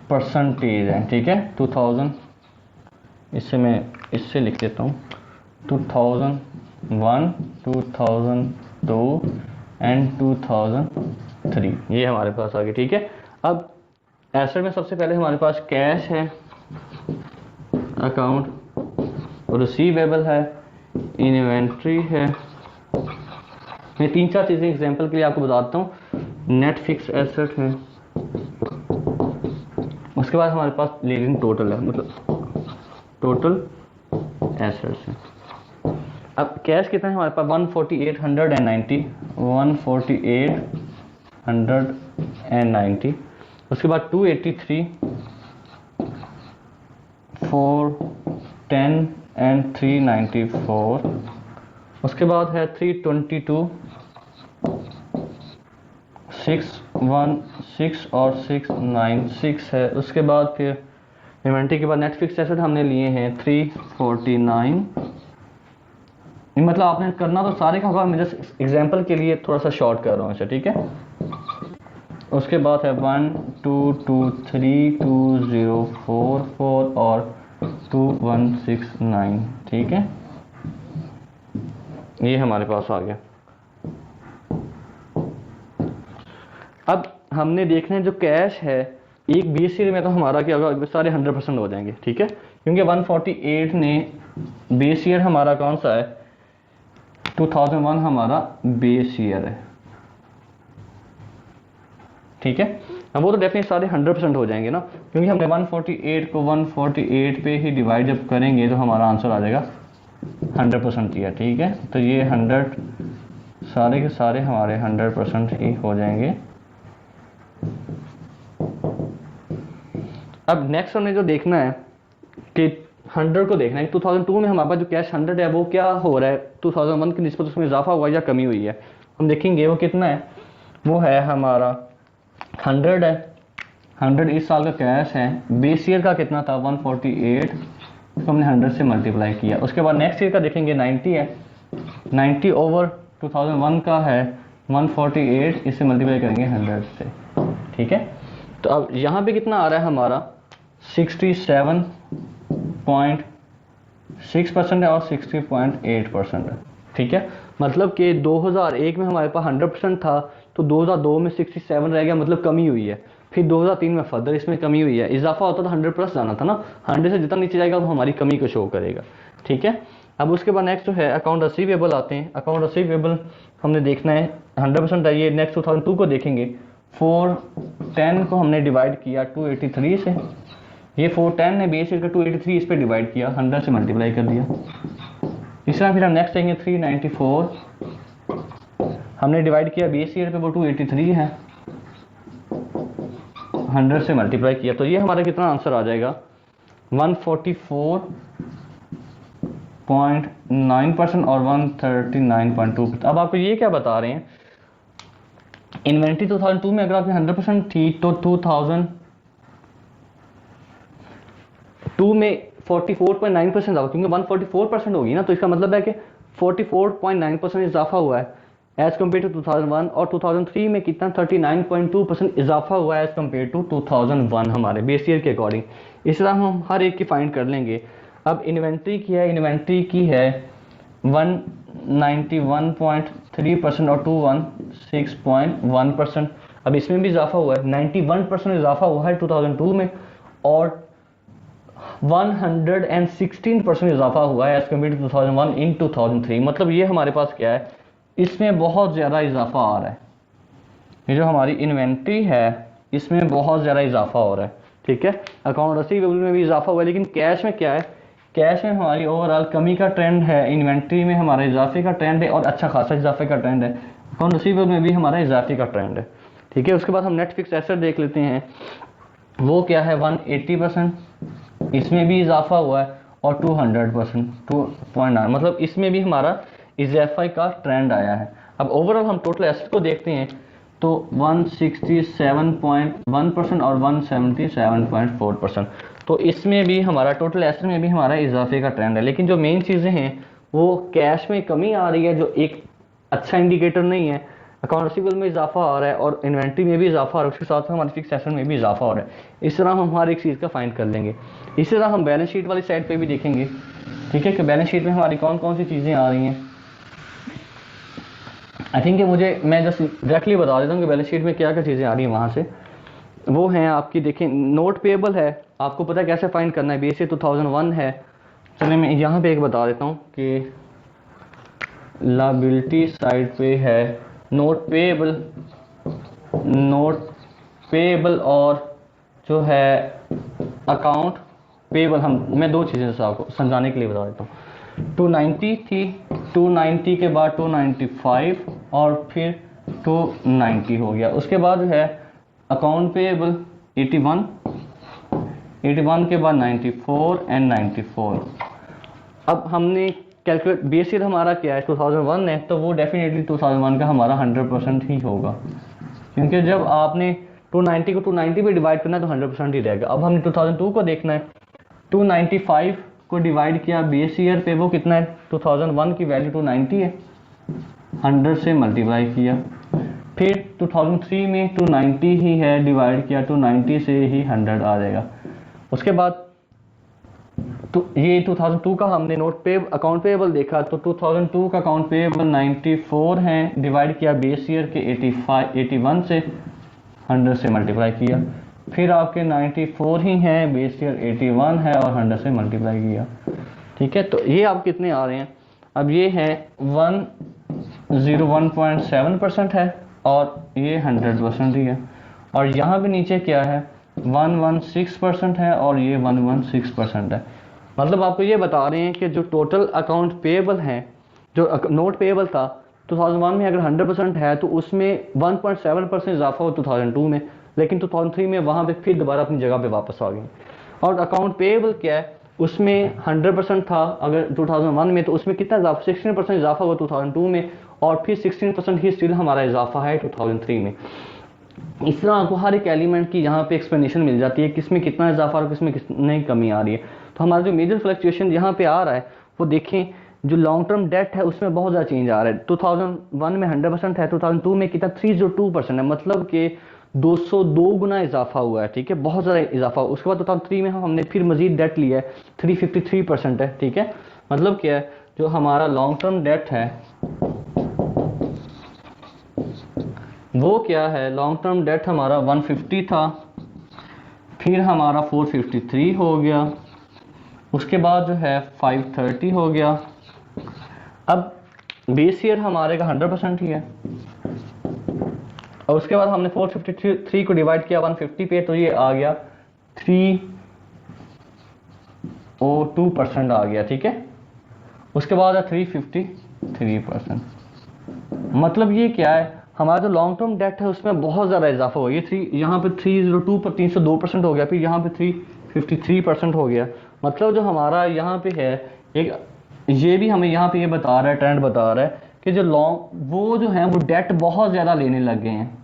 परसेंटेज है। ठीक है, 2000, इससे मैं इससे लिख देता हूँ 2001, 2002 एंड 2003, ये हमारे पास आ गई। ठीक है, अब एसेट में सबसे पहले हमारे पास कैश है, अकाउंट रिसीवेबल है, इन्वेंट्री है। मैं 3-4 चीज़ें एग्जांपल के लिए आपको बताता हूँ। नेट फिक्स एसेट है, उसके बाद हमारे पास लीडिंग टोटल है, मतलब टोटल एसेट्स है। अब कैश कितना है हमारे पास, 148,190, एंड 90। उसके बाद 283, 410 एंड 394। उसके बाद है 322, 616 और 696 है। उसके बाद फिर इन्वेंट्री के बाद नेट फिक्स एसेट हमने लिए हैं 349। मतलब आपने करना तो सारे का होगा, मैं जस्ट एग्जांपल के लिए थोड़ा सा शॉर्ट कर रहा हूँ इसे, ठीक है। उसके बाद है 1 2 2 3 2 0 4 4 और 2 1 6 9, ठीक है। ये हमारे पास आ गया। अब हमने देखना है जो कैश है एक बेस ईयर में, तो हमारा क्या होगा, सारे 100% हो जाएंगे, ठीक है। क्योंकि 148 ने बेस ईयर हमारा कौन सा है, 2001 हमारा बेस ईयर है, ठीक है। अब वो तो डेफिनेटली सारे 100% हो जाएंगे ना, क्योंकि हमने 148 को 148 पे ही डिवाइड जब करेंगे तो हमारा आंसर आ जाएगा 100% ईयर, ठीक है। तो ये 100 सारे के सारे हमारे 100% ही हो जाएंगे। अब नेक्स्ट हमने जो देखना है कि 100 को देखना है, 2002 में हमारे पास जो कैश 100 है वो क्या हो रहा है, 2001 की निस्बत उसमें इजाफा हुआ या कमी हुई है। हम देखेंगे वो कितना है, वो है हमारा 100 है। 100 इस साल का कैश है। बेस ईयर का कितना था 148, तो हमने 100 से मल्टीप्लाई किया। उसके बाद नेक्स्ट ईयर का देखेंगे 90 है। 90 ओवर 2001 का है 148, इससे मल्टीप्लाई करेंगे 100 से, ठीक है। तो अब यहाँ पे कितना आ रहा है हमारा 67.6% है और 60.8% है, ठीक है। मतलब कि 2001 में हमारे पास 100% था, तो 2002 में 67 रह गया, मतलब कमी हुई है। फिर 2003 में फर्दर इसमें कमी हुई है। इजाफा होता तो 100+ जाना था ना, 100 से जितना नीचे जाएगा वो हमारी कमी को शो करेगा, ठीक है। अब उसके बाद नेक्स्ट जो है अकाउंट रिसीवेबल आते हैं। अकाउंट रिसीवेबल हमने देखना है 100% है ये। नेक्स्ट 2002 को देखेंगे, 410 को हमने डिवाइड किया 283 से। ये 410 ने बेस ईयर का 283 इस पर डिवाइड किया, 100 से मल्टीप्लाई कर दिया। तीसरा फिर हम नेक्स्ट देंगे 394, हमने डिवाइड किया बेस ईयर पे, वो 283 है, 100 से मल्टीप्लाई किया। तो ये हमारा कितना आंसर आ जाएगा 144.9% और 139.2%। अब आपको ये क्या बता रहे हैं, इन्वेंट्री 2002 में अगर आपकी 100% थी तो 2002 में 44.9% था, क्योंकि 144% होगी ना, तो इसका मतलब है कि 44.9% इजाफा हुआ है एज कम्पेयर टू 2001। और 2003 में कितना 39.2% इजाफा हुआ है एज कम्पेयर टू 2001 हमारे बेस ईयर के अकॉर्डिंग। इस तरह हम हर एक की फाइंड कर लेंगे। अब इन्वेंट्री की है, इन्वेंट्री की है 191.3% और 216.1%। अब इसमें भी इजाफा हुआ है, 91% इजाफा हुआ है 2002 में, और 116% इजाफा हुआ है एज कम्पेयर टू 2001 इन 2003। मतलब ये हमारे पास क्या है, इसमें बहुत ज़्यादा इजाफा आ रहा है। ये जो हमारी इन्वेंट्री है इसमें बहुत ज़्यादा इजाफा हो रहा है, ठीक है। अकाउंट रिसीवेबल में भी इजाफा हुआ है, लेकिन कैश में क्या है, कैश में हमारी ओवरऑल कमी का ट्रेंड है, इन्वेंट्री में हमारा इजाफे का ट्रेंड है और अच्छा खासा इजाफे का ट्रेंड है। अकाउंट रिसीवेबल में भी हमारा इजाफे का ट्रेंड है, ठीक है। उसके बाद हम नेट फिक्स एसेट देख लेते हैं, वो क्या है 180%, इसमें भी इजाफा हुआ है, और 200% 2.9, मतलब इसमें भी हमारा इजाफे का ट्रेंड आया है। अब ओवरऑल हम टोटल एसेट को देखते हैं तो 167.1% और 177.4%, तो इसमें भी हमारा टोटल एसेट में भी हमारा इजाफे का ट्रेंड है। लेकिन जो मेन चीज़ें हैं वो कैश में कमी आ रही है, जो एक अच्छा इंडिकेटर नहीं है। अकाउंट रिसीवेबल में इजाफा आ रहा है और इन्वेंट्री में भी इजाफा आ रहा है, उसके साथ हमारे फिक्स एसेट में भी इजाफा हो रहा है। इस तरह हम हर एक चीज़ का फाइंड कर लेंगे। इसी तरह हम बैलेंस शीट वाली साइड पे भी देखेंगे, ठीक है, कि बैलेंस शीट में हमारी कौन कौन सी चीज़ें आ रही हैं। आई थिंक मैं जस्ट डायरेक्टली बता देता हूँ कि बैलेंस शीट में क्या क्या चीज़ें आ रही हैं वहाँ से। वो हैं आपकी, देखें नोट पेएबल है, आपको पता है कैसे फाइंड करना है, बेस ईयर 2001 है। चलिए मैं यहाँ पे एक बता देता हूँ कि लायबिलिटी साइड पे है नोट पेएबल और जो है अकाउंट पेएबल। मैं दो चीज़ें से आपको समझाने के लिए बता देता हूँ। 290 थी, 290 के बाद 295 और फिर 290 हो गया। उसके बाद जो है अकाउंट पेएबल 81, 81 के बाद 94 एंड 94। अब हमने कैलकुलेट, बेस ईयर हमारा क्या है 2001 है, तो वो डेफिनेटली 2001 का हमारा 100% ही होगा, क्योंकि जब आपने 290 को 290 पे डिवाइड करना है तो 100% ही रहेगा। अब हमने 2002 को देखना है, 295 को डिवाइड किया बेस ईयर पे, वो कितना है 2001 की वैल्यू 290 है, 100 से मल्टीप्लाई किया। फिर 2003 में 290 ही है, डिवाइड किया 290 से ही 100 आ जाएगा। उसके बाद तो ये 2002 का हमने नोट पे अकाउंट पेएबल देखा, तो 2002 का अकाउंट पेएबल 94 है, डिवाइड किया बेस ईयर के 81 से, 100 से मल्टीप्लाई किया। फिर आपके 94 ही हैं, बेस ईयर 81 है और 100 से मल्टीप्लाई किया। ठीक है, तो ये आप कितने आ रहे हैं, अब ये है 101.7% है और ये 100% ही है। और यहाँ पे नीचे क्या है 116% है और ये 116% है। मतलब आपको ये बता रहे हैं कि जो टोटल अकाउंट पेएबल हैं, जो नोट पेएबल था 2001 में अगर 100% है तो उसमें 1.7% इजाफा हो 2002 में, लेकिन 2003 में वहाँ पे फिर दोबारा अपनी जगह पे वापस आ गई। और अकाउंट पेएबल क्या है, उसमें 100% था अगर 2001 में, तो उसमें कितना इजाफा 16% इजाफा हुआ 2002 में, और फिर 16% ही स्टिल हमारा इजाफा है 2003 में। इस तरह आपको हर एक एलिमेंट की यहाँ पे एक्सप्लेनेशन मिल जाती है, किसमें कितना इजाफा और किसमें कितनी कमी आ रही है। तो हमारा जो मेजर फ्लक्चुएशन यहाँ पे आ रहा है वो देखें, जो लॉन्ग टर्म डेट है उसमें बहुत ज़्यादा चेंज आ रहा है। 2001 में 100% है, 2002 में कितना 302% है, मतलब कि 202 गुना इजाफा हुआ है। ठीक है, बहुत ज़्यादा इजाफा। उसके बाद 2003 में हमने फिर मजीद डेट लिया है, 353% है। ठीक है, मतलब क्या है, जो हमारा लॉन्ग टर्म डेट है वो क्या है, लॉन्ग टर्म डेट हमारा 150 था, फिर हमारा 453 हो गया, उसके बाद जो है 530 हो गया। अब बेस ईयर हमारे का 100% ही है, और उसके बाद हमने 453 को डिवाइड किया 150 पे, तो ये आ गया 302% आ गया। ठीक है, उसके बाद है 353%। मतलब ये क्या है, हमारा जो लॉन्ग टर्म डेट है उसमें बहुत ज़्यादा इजाफा हो गया। यहाँ पे 302 पर 302% हो गया, फिर यहाँ पे 353% हो गया। मतलब जो हमारा यहाँ पे है एक, ये भी हमें यहाँ पे ये बता रहा है, ट्रेंड बता रहा है कि जो वो जो है वो डेट बहुत ज़्यादा लेने लग गए हैं,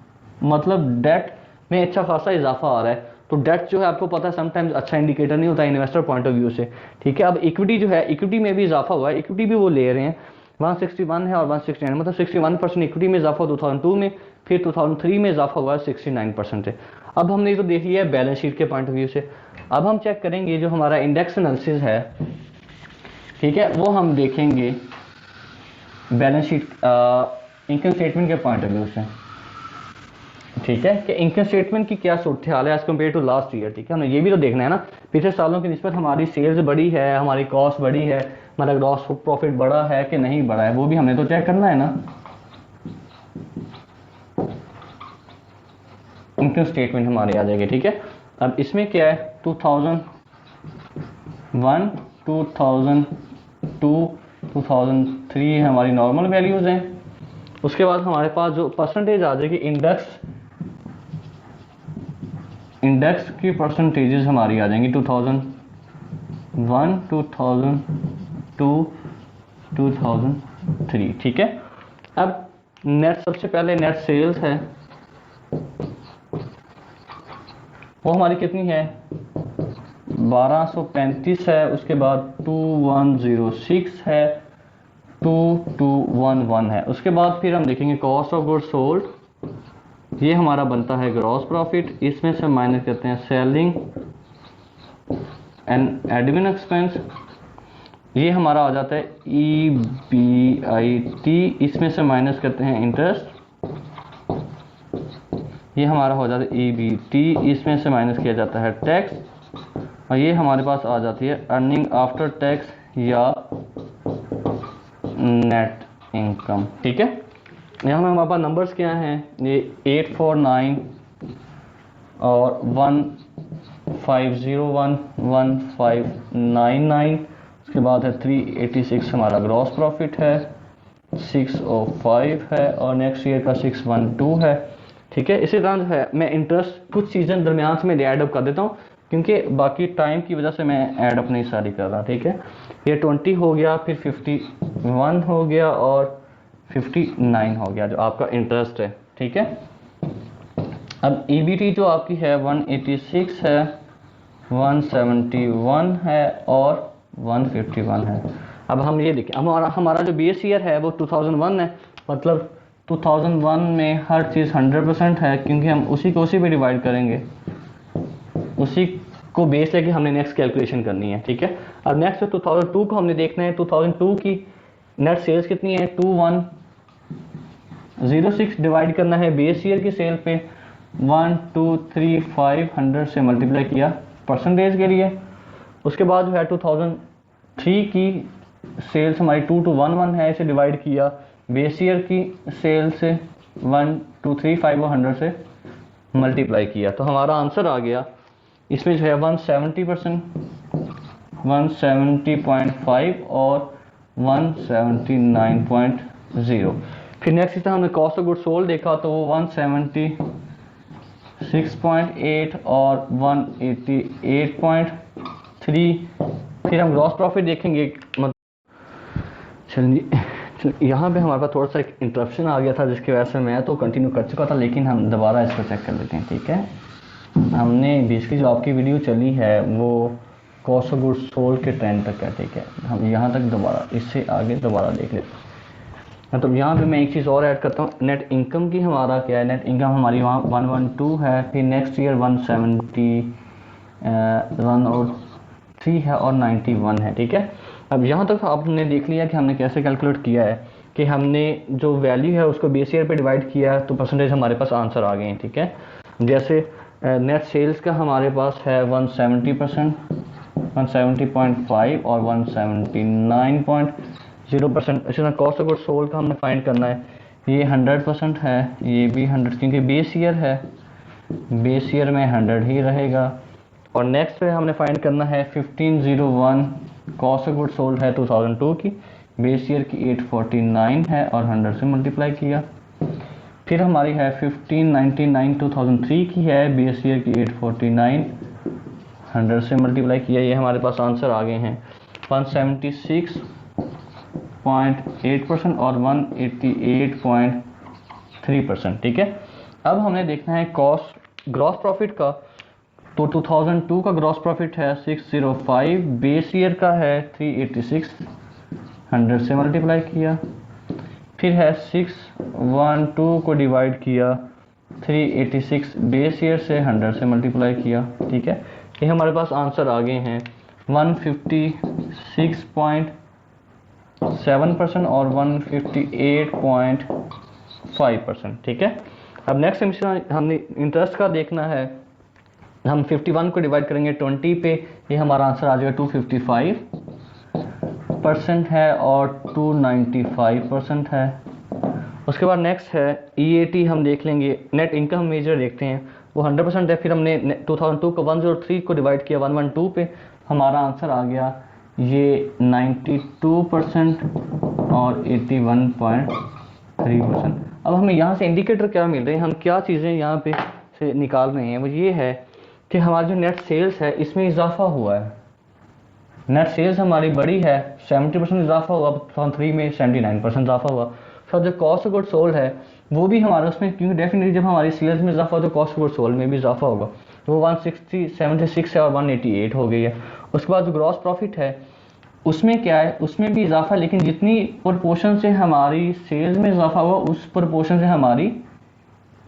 मतलब डेट में अच्छा खासा इजाफा आ रहा है। तो डेट जो है आपको पता है समटाइम्स अच्छा इंडिकेटर नहीं होता इन्वेस्टर पॉइंट ऑफ व्यू से। ठीक है, अब इक्विटी जो है, इक्विटी में भी इजाफा हुआ है, इक्विटी भी वो ले रहे हैं, 161 है और 169, मतलब 61% इक्विटी में इजाफा 2002 में, फिर 2003 में इजाफा हुआ है 69% से। अब हमने तो देख लिया है बैलेंस शीट के पॉइंट ऑफ व्यू से। अब हम चेक करेंगे जो हमारा इंडेक्स एनालिसिस है, ठीक है, वो हम देखेंगे बैलेंस शीट इनकम स्टेटमेंट के पॉइंट ऑफ व्यू से। ठीक है, कि इनकम स्टेटमेंट की क्या सूरत हाल है as compared to last year. ठीक है, हमें ये भी तो देखना है ना, पिछले सालों की निस्बत हमारी सेल्स बढ़ी है, हमारी कॉस्ट बढ़ी है, हमारा ग्रॉस प्रॉफिट बढ़ा है कि नहीं बढ़ा है, वो भी हमने तो चेक करना है ना। इनकम स्टेटमेंट हमारे आ जाएगी। ठीक है, अब इसमें क्या है 2001, 2002, 2003 हमारी नॉर्मल वैल्यूज हैं। उसके बाद हमारे पास जो परसेंटेज आ जाएगी इंडेक्स की परसेंटेजेस हमारी आ जाएंगी 2001, 2002, 2003। ठीक है, अब नेट, सबसे पहले नेट सेल्स है, वो हमारी कितनी है 1235 है। उसके बाद 2106 है, 2211 है। उसके बाद फिर हम देखेंगे कॉस्ट ऑफ गुड्स सोल्ड, ये हमारा बनता है ग्रॉस प्रॉफिट, इसमें से माइनस करते हैं सेलिंग एंड एडमिन एक्सपेंस, ये हमारा आ जाता है EBIT, इसमें से माइनस करते हैं इंटरेस्ट, ये हमारा हो जाता है EBT, इसमें से माइनस किया जाता है टैक्स, और ये हमारे पास आ जाती है अर्निंग आफ्टर टैक्स या नेट इनकम। ठीक है, यहाँ में हमारे पास नंबर्स क्या हैं, ये 849 और 1501, 1599, उसके बाद है 386 हमारा ग्रॉस प्रॉफिट है, 605 है और नेक्स्ट ईयर का 612 है। ठीक है। इसी तरह जो है मैं इंटरेस्ट कुछ चीज़ें दरमियान से मैं ऐड अप कर देता हूँ, क्योंकि बाकी टाइम की वजह से मैं ऐड अप नहीं सारी कर रहा। ठीक है, ये 20 हो गया, फिर 51 हो गया और 59 हो गया जो आपका इंटरेस्ट है। ठीक है, अब ईबीटी जो आपकी है 186 है, 171 है और 151 है। अब हम ये देखें, हमारा जो बेस ईयर है वो 2001 है, मतलब 2001 में हर चीज़ 100% है, क्योंकि हम उसी को उसी पे डिवाइड करेंगे, उसी को बेस लेके हमने नेक्स्ट कैलकुलेशन करनी है। ठीक है, अब नेक्स्ट 2002 को हमने देखना है। 2002 की नेट सेल्स कितनी है, 2106 डिवाइड करना है बेस ईयर की सेल पे, 123500 से मल्टीप्लाई किया परसेंटेज के लिए। उसके बाद जो है 2003 की सेल्स हमारी 2211 है, इसे डिवाइड किया बेस ईयर की सेल से 12350 से मल्टीप्लाई किया, तो हमारा आंसर आ गया इसमें जो है 170%, 170.5 और 179.0। फिर नेक्स्ट इस हमने कॉस्ट ऑफ गुड सोल्ड देखा तो वो 176.8 और 188.3। फिर हम ग्रॉस प्रॉफिट देखेंगे। चलिए, यहाँ पे हमारे पास थोड़ा सा एक इंटरप्शन आ गया था, जिसकी वजह से मैं तो कंटिन्यू कर चुका था, लेकिन हम दोबारा इसको चेक कर लेते हैं। ठीक है, हमने बेसिकली जो आपकी वीडियो चली है वो कॉस्ट ऑफ गुड्स सोल्ड के ट्रेंड तक है। ठीक है, हम यहाँ तक दोबारा इससे आगे दोबारा देख लेते हैं। मतलब यहाँ पे मैं एक चीज़ और ऐड करता हूँ, नेट इनकम की हमारा क्या है, नेट इनकम हमारी वहाँ 112 है, फिर नेक्स्ट ईयर 171 और 3 है और 91 है। ठीक है, अब यहाँ तक आपने देख लिया कि हमने कैसे कैलकुलेट किया है, कि हमने जो वैल्यू है उसको बेस ईयर पे डिवाइड किया तो परसेंटेज हमारे पास आंसर आ गए हैं। ठीक है, जैसे नेट सेल्स का हमारे पास है 170%, 170.5 और 179.0%। इसी तरह कॉस्ट ऑफ गुड्स सोल्ड का हमने फाइंड करना है, ये 100% है, ये भी 100, क्योंकि बेस ईयर है, बेस ईयर में 100 ही रहेगा। और नेक्स्ट पे हमने फाइंड करना है 1501, कॉस्ट ऑफ गुड्स सोल्ड है 2002 की, बेस ईयर की 849 है और 100 से मल्टीप्लाई किया। फिर हमारी है 1599 2003 की है, बेस ईयर की 849, 100 से मल्टीप्लाई किया, ये हमारे पास आंसर आ गए हैं 176.8% और 188.3%। ठीक है, अब हमने देखना है कॉस्ट ग्रॉस प्रॉफिट का, तो 2002 का ग्रॉस प्रॉफिट है 605, बेस ईयर का है 386, 100 से मल्टीप्लाई किया। फिर है 612 को डिवाइड किया 386 बेस ईयर से, 100 से मल्टीप्लाई किया। ठीक है, ये हमारे पास आंसर आ गए हैं 156.7% और 158.5%। ठीक है, अब नेक्स्ट हमने इंटरेस्ट का देखना है, हम 51 को डिवाइड करेंगे 20 पे, ये हमारा आंसर आ जाएगा 255% है और 295% है। उसके बाद नेक्स्ट है EAT, हम देख लेंगे, नेट इनकम मेजर देखते हैं, वो 100% है। फिर हमने 2002 को 103 को डिवाइड किया 112 पे, हमारा आंसर आ गया ये 92% और 81.3%। अब हमें यहाँ से इंडिकेटर क्या मिल रहे हैं, हम क्या चीज़ें यहाँ पे से निकाल रहे हैं, वो ये है कि हमारी जो नेट सेल्स है इसमें इजाफा हुआ है। नेट सेल्स हमारी बड़ी है, 70% इजाफा हुआ, 2003 में 79% इजाफा हुआ। फिर जो कॉस्ट ऑफ गुड्स सोल्ड है वो भी हमारा उसमें, क्योंकि डेफिनेटली जब हमारी सेल्स में इजाफा हो तो कॉस्ट ऑफ गुड्स सोल्ड में भी इजाफा होगा, तो वो 176 है और 188 हो गई है। उसके बाद जो ग्रॉस प्रॉफिट है उसमें क्या है, उसमें भी इजाफा, लेकिन जितनी प्रोपोर्शन से हमारी सेल्स में इजाफा हुआ उस प्रोपोर्शन से हमारी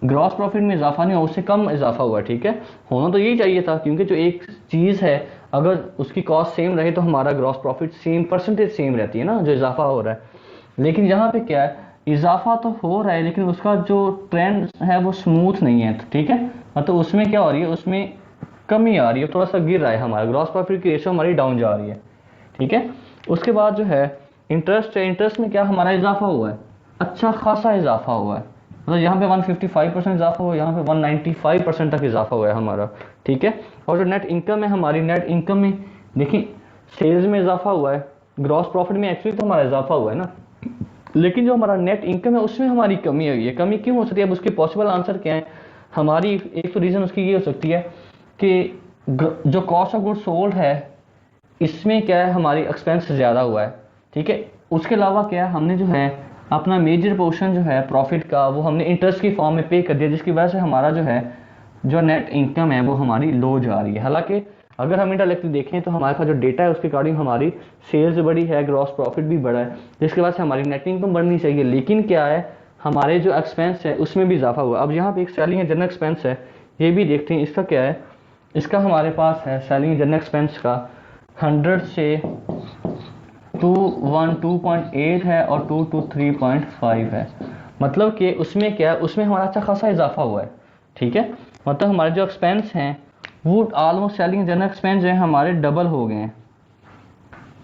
ग्रॉस प्रॉफिट में इजाफा नहीं हुआ, उससे कम इजाफा हुआ। ठीक है, होना तो यही चाहिए था, क्योंकि जो एक चीज़ है अगर उसकी कॉस्ट सेम रहे तो हमारा gross profit same, percentage same रहती है ना, जो इजाफा हो रहा है। लेकिन यहाँ पे क्या है, इजाफा तो हो रहा है लेकिन उसका जो ट्रेंड है वो स्मूथ नहीं है। ठीक है, मतलब उसमें क्या हो रही है, उसमें कमी आ रही है, थोड़ा सा गिर रहा है, हमारा ग्रॉस प्रॉफिट की रेशियो हमारी डाउन जा रही है। ठीक है, उसके बाद जो है इंटरेस्ट है, इंटरेस्ट में क्या हमारा इजाफा हुआ है, अच्छा खासा इजाफा हुआ है, मतलब यहाँ पे 155% इजाफा हुआ, यहाँ पे 195% तक इजाफा हुआ है हमारा। ठीक है, और जो नेट इनकम है हमारी, नेट इनकम में देखिए सेल्स में इजाफा हुआ है, ग्रॉस प्रॉफिट में एक्चुअली तो हमारा इजाफा हुआ है ना, लेकिन जो हमारा नेट इनकम है उसमें हमारी कमी आई है। कमी क्यों हो सकती है? अब उसके पॉसिबल आंसर क्या है? हमारी एक तो रीज़न उसकी ये हो सकती है कि जो कॉस्ट ऑफ गुड सोल्ड है इसमें क्या है, हमारी एक्सपेंस ज़्यादा हुआ है, ठीक है। उसके अलावा क्या है, हमने जो है अपना मेजर पोर्शन जो है प्रॉफिट का वो हमने इंटरेस्ट की फॉर्म में पे कर दिया, जिसकी वजह से हमारा जो है जो नेट इनकम है वो हमारी लो जा रही है। हालांकि अगर हम इंडायरेक्टली देखें तो हमारे पास जो डेटा है उसके अकॉर्डिंग हमारी सेल्स बड़ी है, ग्रॉस प्रॉफिट भी बड़ा है, जिसके वजह से हमारी नेट इनकम बढ़नी चाहिए। लेकिन क्या है, हमारे जो एक्सपेंस है उसमें भी इजाफा हुआ। अब यहाँ पे एक सेलिंग जनरल एक्सपेंस है, ये भी देखते हैं इसका क्या है। इसका हमारे पास है सेलिंग जनरल एक्सपेंस का 100 से 212.8 है और 223.5 है। मतलब कि उसमें क्या है, उसमें हमारा अच्छा खासा इजाफा हुआ है, ठीक है। मतलब हमारे जो एक्सपेंस हैं वो ऑलमोस्ट सेलिंग जनरल एक्सपेंस जो है हमारे डबल हो गए हैं,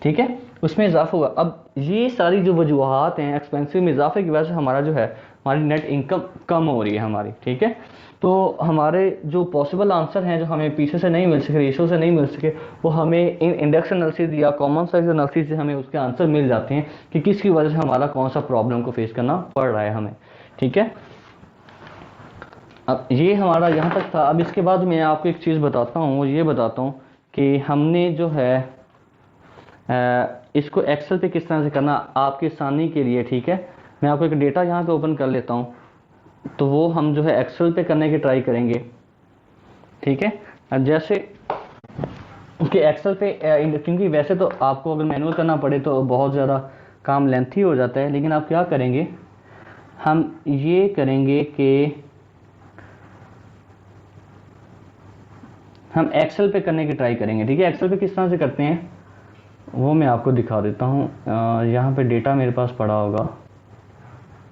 ठीक है, उसमें इजाफा हुआ। अब ये सारी जो वजूहात हैं एक्सपेंसिव में इजाफे की वजह से हमारा जो है हमारी नेट इनकम कम हो रही है हमारी, ठीक है। तो हमारे जो पॉसिबल आंसर हैं जो हमें पीछे से नहीं मिल सके, रेशो से नहीं मिल सके, वो हमें इन इंडेक्स एनालिसिस या कॉमन साइज एनालिसिस से हमें उसके आंसर मिल जाते हैं कि किसकी वजह से हमारा कौन सा प्रॉब्लम को फेस करना पड़ रहा है हमें, ठीक है। अब ये हमारा यहाँ तक था। अब इसके बाद मैं आपको एक चीज़ बताता हूँ, ये बताता हूँ कि हमने जो है इसको एक्सेल पे किस तरह से करना आपकी आसानी के लिए, ठीक है। मैं आपको एक डेटा यहाँ पे ओपन कर लेता हूँ, तो वो हम जो है एक्सेल पे करने की ट्राई करेंगे, ठीक है। अब जैसे कि एक्सेल पे क्योंकि वैसे तो आपको अगर मैनुअल करना पड़े तो बहुत ज़्यादा काम लेंथी हो जाता है, लेकिन आप क्या करेंगे, हम ये करेंगे कि हम एक्सेल पे करने की ट्राई करेंगे, ठीक है। एक्सेल पे किस तरह से करते हैं वो मैं आपको दिखा देता हूँ। यहाँ पे डेटा मेरे पास पड़ा होगा,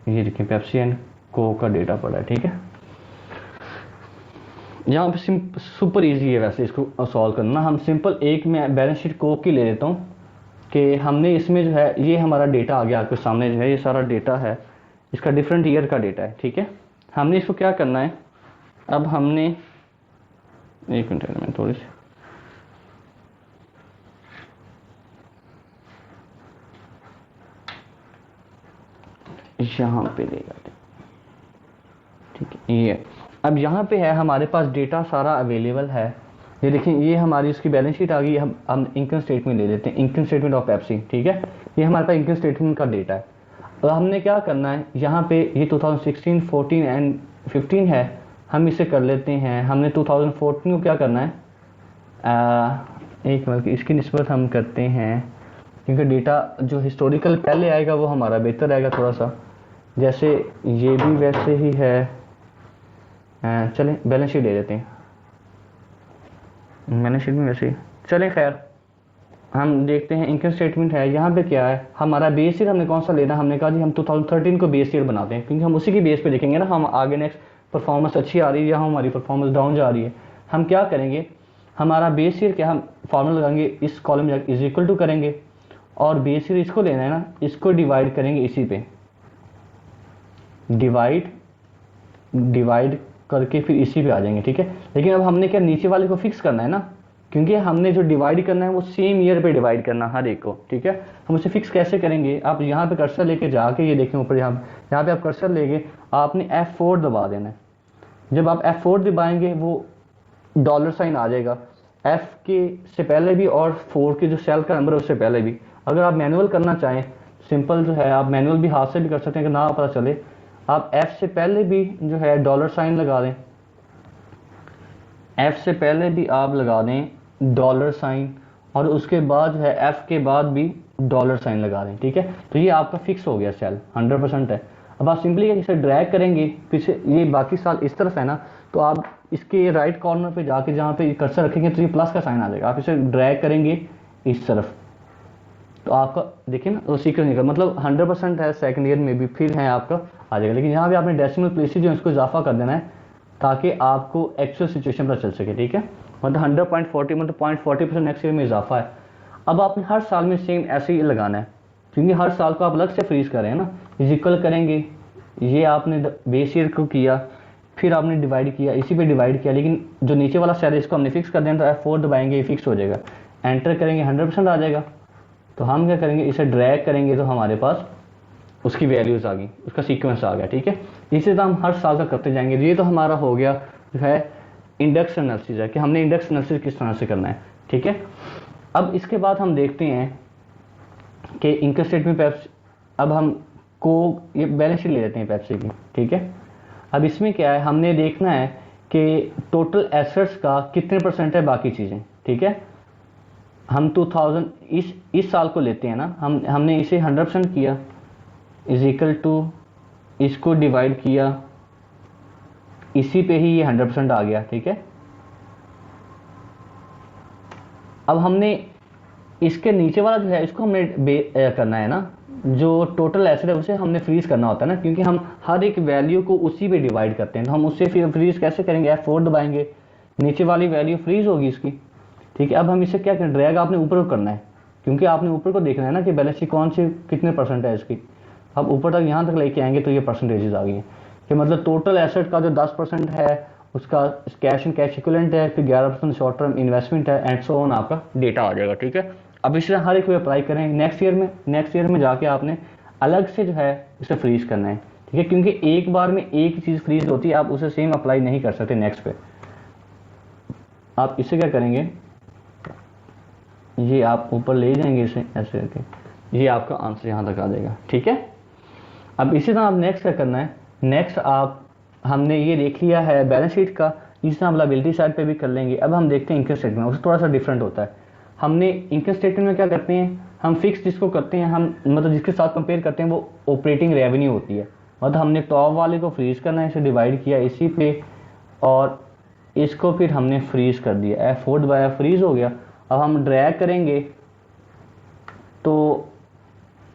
ये देखिए पेप्सी एंड कोक का डेटा पड़ा है, ठीक है। यहाँ पे सुपर इजी है वैसे इसको सॉल्व करना। हम सिंपल एक मैं बैलेंस शीट कोक की ले लेता हूँ कि हमने इसमें जो है ये हमारा डेटा आ गया आपके सामने, जो है ये सारा डेटा है, इसका डिफरेंट ईयर का डेटा है, ठीक है। हमने इसको क्या करना है, अब हमने एक मिनट में थोड़ी सी यहाँ पे ले जाते हैं, ठीक है। ये अब यहाँ पे है हमारे पास डेटा सारा अवेलेबल है, ये देखिए ये हमारी इसकी बैलेंस शीट आ गई। हम इनकम स्टेटमेंट ले लेते हैं, इनकम स्टेटमेंट ऑफ पेप्सी, ठीक है। ये हमारे पास इनकम स्टेटमेंट का डेटा है। अब हमने क्या करना है, यहाँ पे ये 2016, 14 एंड 15 है, हम इसे कर लेते हैं। हमने 2014 को क्या करना है, एक मिनट इसकी निस्बत हम करते हैं, क्योंकि डेटा जो हिस्टोरिकल पहले आएगा वो हमारा बेहतर आएगा थोड़ा सा। जैसे ये भी वैसे ही है, चलें बैलेंस शीट दे देते हैं, बैलेंस शीट में वैसे ही चलें। खैर हम देखते हैं इनकम स्टेटमेंट है, यहाँ पे क्या है हमारा बेस ईयर हमने कौन सा लेना, हमने कहा जी हम 2013 को बेस ईयर बनाते हैं, क्योंकि हम उसी की बेस पे देखेंगे ना हम आगे नेक्स्ट परफॉर्मेंस अच्छी आ रही है या हमारी परफॉर्मेंस डाउन जा रही है। हम क्या करेंगे, हमारा बेस ईयर क्या, हम फॉर्मूला लगाएंगे, इस कॉलम में इज इक्वल टू करेंगे और बेस ईयर इसको लेना है ना, इसको डिवाइड करेंगे इसी पे, डिवाइड करके फिर इसी पे आ जाएंगे, ठीक है। लेकिन अब हमने क्या नीचे वाले को फिक्स करना है ना, क्योंकि हमने जो डिवाइड करना है वो सेम ईयर पे डिवाइड करना हर एक को, ठीक है। हम उसे फिक्स कैसे करेंगे, आप यहाँ पे कर्सर लेके जाके ये देखें ऊपर, यहाँ पे आप कर्सर लेके आपने F4 दबा देना है। जब आप F4 दबाएंगे वो डॉलर साइन आ जाएगा, F के से पहले भी और 4 के जो सेल का नंबर है उससे पहले भी। अगर आप मैनुअल करना चाहें सिंपल जो है आप मैनुअल भी हाथ से भी कर सकते हैं, कि ना पता चले आप F से पहले भी जो है डॉलर साइन लगा दें, F से पहले भी आप लगा दें डॉलर साइन, और उसके बाद जो है F के बाद भी डॉलर साइन लगा दें, ठीक है। तो ये आपका फिक्स हो गया सेल 100% है। अब आप सिंपली इसे ड्रैग करेंगे पीछे, ये बाकी साल इस तरफ है ना, तो आप इसके राइट कॉर्नर पे जाके जहाँ पे कर्सर रखेंगे तो ये प्लस का साइन आ जाएगा, आप इसे ड्रैग करेंगे इस तरफ, तो आपका देखिए ना वो सीक्वेंस निकल, मतलब 100% है सेकंड ईयर में भी फिर है आपका आ जाएगा। लेकिन यहाँ पे आपने डेसिमल प्लेसेस जो है इसको इजाफा कर देना है ताकि आपको एक्चुअल सिचुएशन पता चल सके, ठीक है। मतलब 100.40 मतलब 0.40% नेक्स्ट ईयर में इजाफा है। अब आपने हर साल में सेम ऐसे ही लगाना है, क्योंकि हर साल को आप अलग से फ्रीज कर रहे हैं ना, इज इक्वल करेंगे, ये आपने बेस ईयर को किया, फिर आपने डिवाइड किया, इसी पे डिवाइड किया, लेकिन जो नीचे वाला सेल इसको हमने फिक्स कर देना, तो F4 दबाएंगे ये फिक्स हो जाएगा, एंटर करेंगे 100% आ जाएगा। तो हम क्या करेंगे, इसे ड्रैग करेंगे तो हमारे पास उसकी वैल्यूज़ आ गई, उसका सीक्वेंस आ गया, ठीक है। इसी तरह हम हर साल का करते जाएंगे। ये तो हमारा हो गया जो है इंडेक्स एनालिसिस है कि हमने इंडेक्स एनालिसिस किस तरह से करना है, ठीक है। अब इसके बाद हम देखते हैं कि इनकम स्टेटमेंट पेप्सी, अब हम को ये बैलेंस शीट ले लेते हैं पेप्सी की, ठीक है। अब इसमें क्या है, हमने देखना है कि टोटल एसेट्स का कितने परसेंट है बाकी चीज़ें, ठीक है। हम 2000 इस साल को लेते हैं ना, हमने इसे 100% किया इज इक्वल टू इसको डिवाइड किया, इसी पे ही ये 100% आ गया, ठीक है। अब हमने इसके नीचे वाला जो है इसको हमने करना है ना, जो टोटल एसेट है उसे हमने फ्रीज करना होता है ना, क्योंकि हम हर एक वैल्यू को उसी पे डिवाइड करते हैं, तो हम उससे फिर फ्रीज कैसे करेंगे, F4 दबाएंगे, नीचे वाली वैल्यू फ्रीज होगी इसकी, ठीक है। अब हम इसे क्या करें, ड्रैग आपने ऊपर को करना है, क्योंकि आपने ऊपर को देखना है ना कि बैलेंस शीट कौन सी कितने परसेंट है इसकी। अब ऊपर तक यहाँ तक लेके आएंगे तो ये परसेंटेजेस आ गई हैं कि मतलब टोटल एसेट का जो 10% है उसका कैश एंड कैश इक्विवेलेंट है, फिर 11% शॉर्ट टर्म इन्वेस्टमेंट है, एंड सो ऑन आपका डेटा आ जाएगा, ठीक है। अब इस तरह हर एक पे अप्लाई करें। नेक्स्ट ईयर में जाके आपने अलग से जो है इसे फ्रीज करना है, ठीक है, क्योंकि एक बार में एक चीज़ फ्रीज होती है, आप उसे सेम अप्लाई नहीं कर सकते नेक्स्ट पे। आप इसे क्या करेंगे, ये आप ऊपर ले जाएंगे इसे ऐसे करके, ये आपका आंसर यहाँ तक आ जाएगा, ठीक है। अब इसी तरह आप नेक्स्ट क्या करना है, नेक्स्ट आप हमने ये देख लिया है बैलेंस शीट का, इस तरह हम लायबिलिटी साइड पे भी कर लेंगे। अब हम देखते हैं इनकम स्टेटमेंट, उससे थोड़ा सा डिफरेंट होता है। हमने इनकम स्टेटमेंट में क्या करते हैं, हम फिक्स जिसको करते हैं, हम मतलब जिसके साथ कंपेयर करते हैं वो ऑपरेटिंग रेवेन्यू होती है, मतलब हमने टॉप वाले को फ्रीज करना है, इसे डिवाइड किया इसी पे, और इसको फिर हमने फ्रीज कर दिया, F4 दबाया, फ्रीज हो गया। अब हम ड्रैग करेंगे तो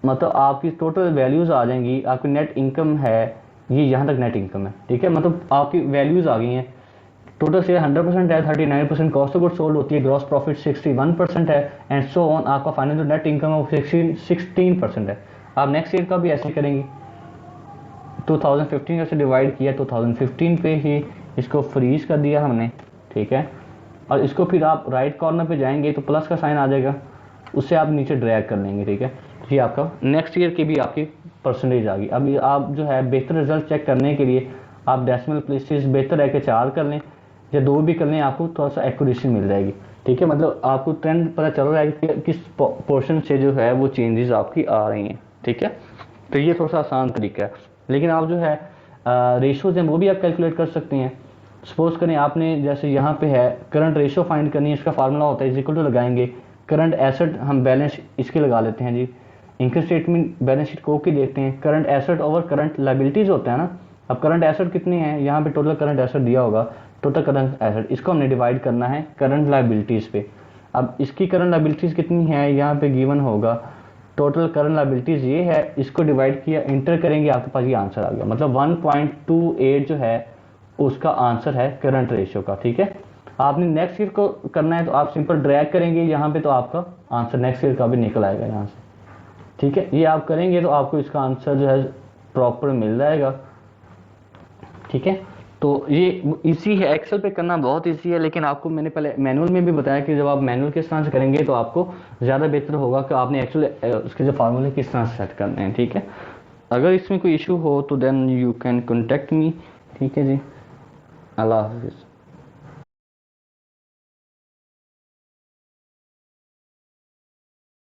मतलब आपकी टोटल वैल्यूज़ आ जाएंगी, आपकी नेट इनकम है, ये यहाँ तक नेट इनकम है, ठीक है, मतलब आपकी वैल्यूज़ आ गई हैं। टोटल शेयर 100% है, 39% कॉस्ट ऑफ गुड सोल्ड होती है, ग्रॉस प्रॉफिट 61% है, एंड सो ऑन। आपका फाइनल जो नेट इनकम है वो 16% है। आप नेक्स्ट ईयर का भी ऐसे करेंगे, 2015 से डिवाइड किया, 2015 पे ही इसको फ्रीज कर दिया हमने, ठीक है। और इसको फिर आप राइट कॉर्नर पे जाएंगे तो प्लस का साइन आ जाएगा, उससे आप नीचे ड्रैग कर लेंगे, ठीक है। ये आपका नेक्स्ट ईयर की भी आपकी परसेंटेज आ गई। अब आप जो है बेहतर रिजल्ट चेक करने के लिए आप डेसिमल प्लेसेस बेहतर है कि 4 कर लें या 2 भी कर लें, आपको थोड़ा सा एक्यूरेसी मिल जाएगी, ठीक है। मतलब आपको ट्रेंड पता चल रहा है कि किस पोर्शन से जो है वो चेंजेस आपकी आ रही हैं, ठीक है। तो ये थोड़ा सा आसान तरीका है, लेकिन आप जो है रेशोज हैं वो भी आप कैलकुलेट कर सकते हैं। सपोज करें आपने जैसे यहाँ पे है करंट रेशो फाइंड करनी है, इसका फार्मूला होता है इज इक्वल टू लगाएंगे करंट एसेट, हम बैलेंस इसके लगा लेते हैं जी, इनकम स्टेटमेंट बैलेंस शीट को की देखते हैं, current asset over current liabilities होता है ना। अब करंट एसेट कितने हैं, यहाँ पे टोटल करंट एसेट दिया होगा, टोटल करंट एसेट, इसको हमने डिवाइड करना है करंट लायबिलिटीज पे। अब इसकी करंट लायबिलिटीज कितनी है, यहाँ पे गिवन होगा टोटल करंट लायबिलिटीज ये है, इसको डिवाइड किया, इंटर करेंगे, आपके पास ये आंसर आ गया, मतलब 1.28 जो है उसका आंसर है करंट रेशियो का, ठीक है। आपने नेक्स्ट ईयर को करना है तो आप सिंपल ड्रैग करेंगे यहाँ पे, तो आपका आंसर नेक्स्ट ईयर का भी निकल आएगा यहाँ से, ठीक है। ये आप करेंगे तो आपको इसका आंसर जो है प्रॉपर मिल जाएगा, ठीक है। तो ये इजी है, एक्सेल पे करना बहुत इजी है, लेकिन आपको मैंने पहले मैनुअल में भी बताया कि जब आप मैनुअल किस तरह से करेंगे तो आपको ज़्यादा बेहतर होगा कि आपने एक्चुअली उसके जो फार्मूले किस तरह से सेट करने हैं, ठीक है। अगर इसमें कोई इशू हो तो then you can contact me, ठीक है जी। अल्लाह हाफिज़।